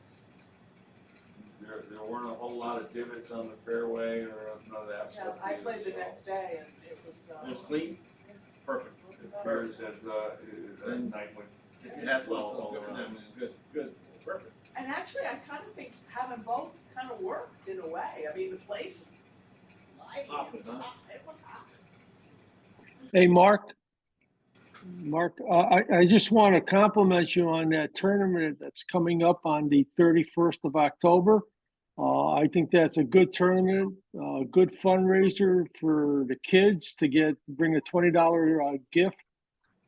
there weren't a whole lot of divots on the fairway or none of that Yeah, stuff. I either, played the so next day and it was, It was clean? Perfect. It appears that, that night went. If you had to, good for them. Good. Perfect. And actually, I kind of think having both kind of worked in a way. I mean, the place was lively. Hopping, huh? It was hot. Hey, Mark, I just want to compliment you on that tournament that's coming up on the 31st of October. I think that's a good tournament, good fundraiser for the kids to bring a $20 gift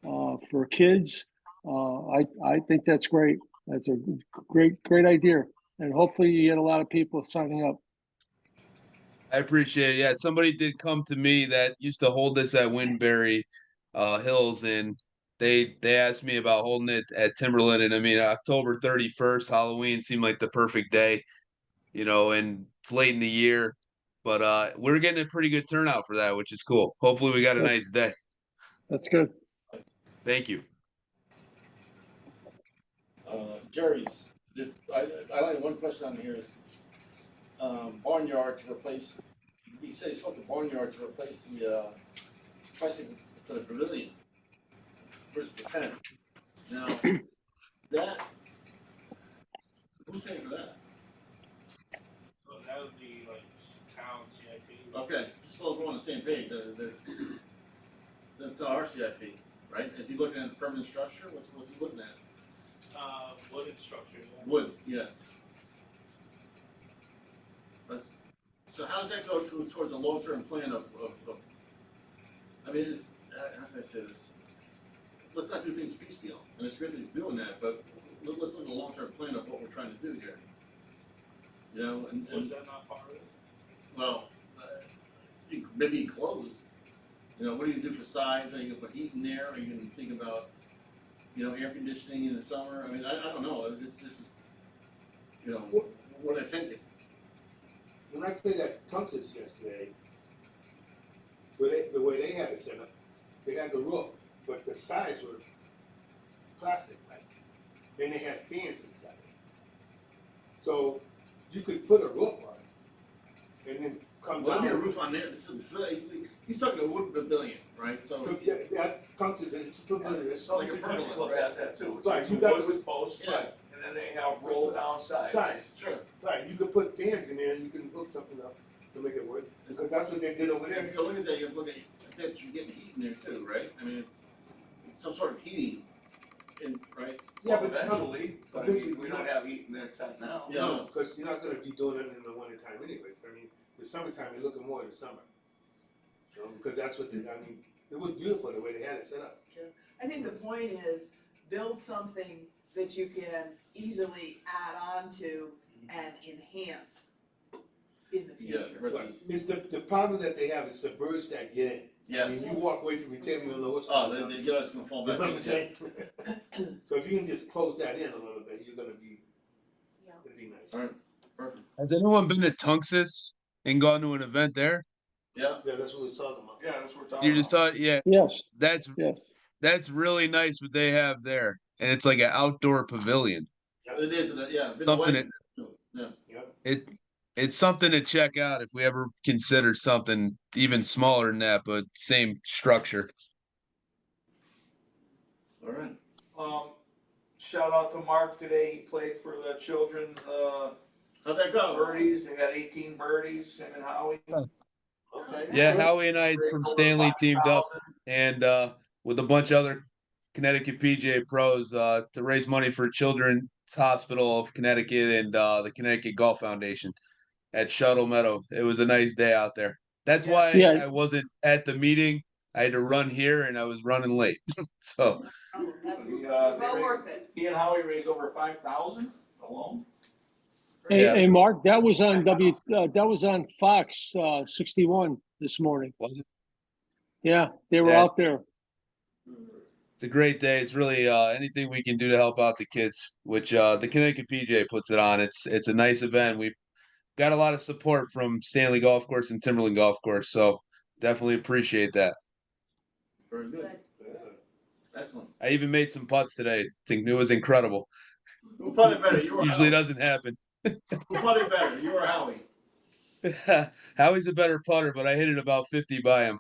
for kids. I think that's great. That's a great idea. And hopefully you get a lot of people signing up. I appreciate it. Yeah, somebody did come to me that used to hold this at Winbury Hills, and they asked me about holding it at Timberland. And I mean, October 31st, Halloween seemed like the perfect day, and it's late in the year. But we're getting a pretty good turnout for that, which is cool. Hopefully we got a nice day. That's good. Thank you. Jerry's, I like one question on here is, barnyard to replace, he said he spoke to barnyard to replace the, pricing for the pavilion versus the tent. Now, who's paying for that? So that would be like town CIP. Okay, so we're on the same page, that's our CIP, right? Is he looking at the permanent structure? What's he looking at? Wooden structure. Wood, yeah. So how does that go towards a long-term plan of, I mean, how can I say this? Let's not do things piecemeal, and it's great that he's doing that, but let's look at a long-term plan of what we're trying to do here. Was that not part of it? Well, maybe enclosed. What do you do for sides? Are you gonna put heat in there? Are you gonna think about, air conditioning in the summer? I mean, I don't know. It's just, what am I thinking? when I played at Tungus yesterday, the way they had it set up, they had the roof, but the sides were plastic, like, and they had fans inside it. So you could put a roof on it and then come Well, down. there'll be a roof on there, this is, he's talking a wooden pavilion, right, so. Yeah, that Tungus, it's pavilion, it's So like the a country club has that too. It's Right, like you two got wood it. posts, Yeah. and then they have roll down sides. sides. Sure. Right, you could put fans in there and you can hook something up to make it work, because that's what they did over If there. you look at that, you have to look at that, you get heat in there too, right? I mean, it's some sort of heating in, right? Yeah, Well, but eventually, but I mean, we don't have heat in there now. Yeah. No, because you're not gonna be doing it in the winter time anyways, I mean, the summertime, you're looking more in the summer. You know, because that's what they, I mean, it was beautiful the way they had it set up. I think the point is, build something that you can easily add on to and enhance in the Yeah, future. Rich Right. is- It's the problem that they have is the birds that get in. I yes. mean, you walk away from your table, you don't know what's Oh, going on. they get out, it's gonna fall You back. know what in. I'm saying? So if you can just close that in a little bit, you're gonna be, Yeah. it'd be nice. Alright, perfect. Has anyone been to Tunxus and gone to an event there? Yeah, Yeah, that's what we're talking about. Yeah, that's what we're talking You just about. thought, yeah, Yes, that's yes. really nice what they have there, and it's like an outdoor pavilion. it is, yeah. been Something away. Yeah, It's something to check out if we ever consider something even smaller than that, but same structure. alright. Shout out to Mark today, he played for the children's, How'd that go? birdies, they got 18 birdies, him and Howie. Okay. Yeah, Good. Howie and I from Stanley teamed up, and with a bunch of other Connecticut PGA pros to raise money for Children's Hospital of Connecticut and the Connecticut Golf Foundation at Shuttle Meadow. It was a nice day out there. That's why Yeah. I wasn't at the meeting. I had to run here, and I was running late. So Oh, that's He, well worth it. He and Howie raised over 5,000 alone. Hey, Yeah. hey, Mark, that was on that was on Fox 61 this morning. was it? Yeah, they were Yeah. out there. It's a great day. It's really anything we can do to help out the kids, which the Connecticut PGA puts it on. It's a nice event. We've got a lot of support from Stanley Golf Course and Timberland Golf Course, so definitely appreciate that. Very good, Good. Yeah. excellent. I even made some putts today. It was incredible. Who putted better, you or Usually Howie? doesn't happen. Who putted better, you or Howie? Howie's a better putter, but I hit it about 50 by him.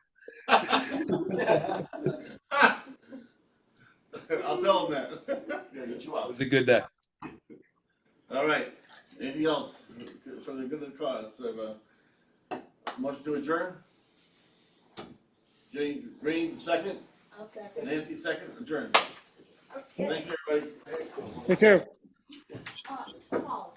I'll tell him that. Yeah, get you It out. was a good day. All right, anything else for the good of the cause? So, motion to adjourn? Jane Green, second, I'll second. Nancy, second, adjourn. Okay. Thank you, everybody. Take care. Small.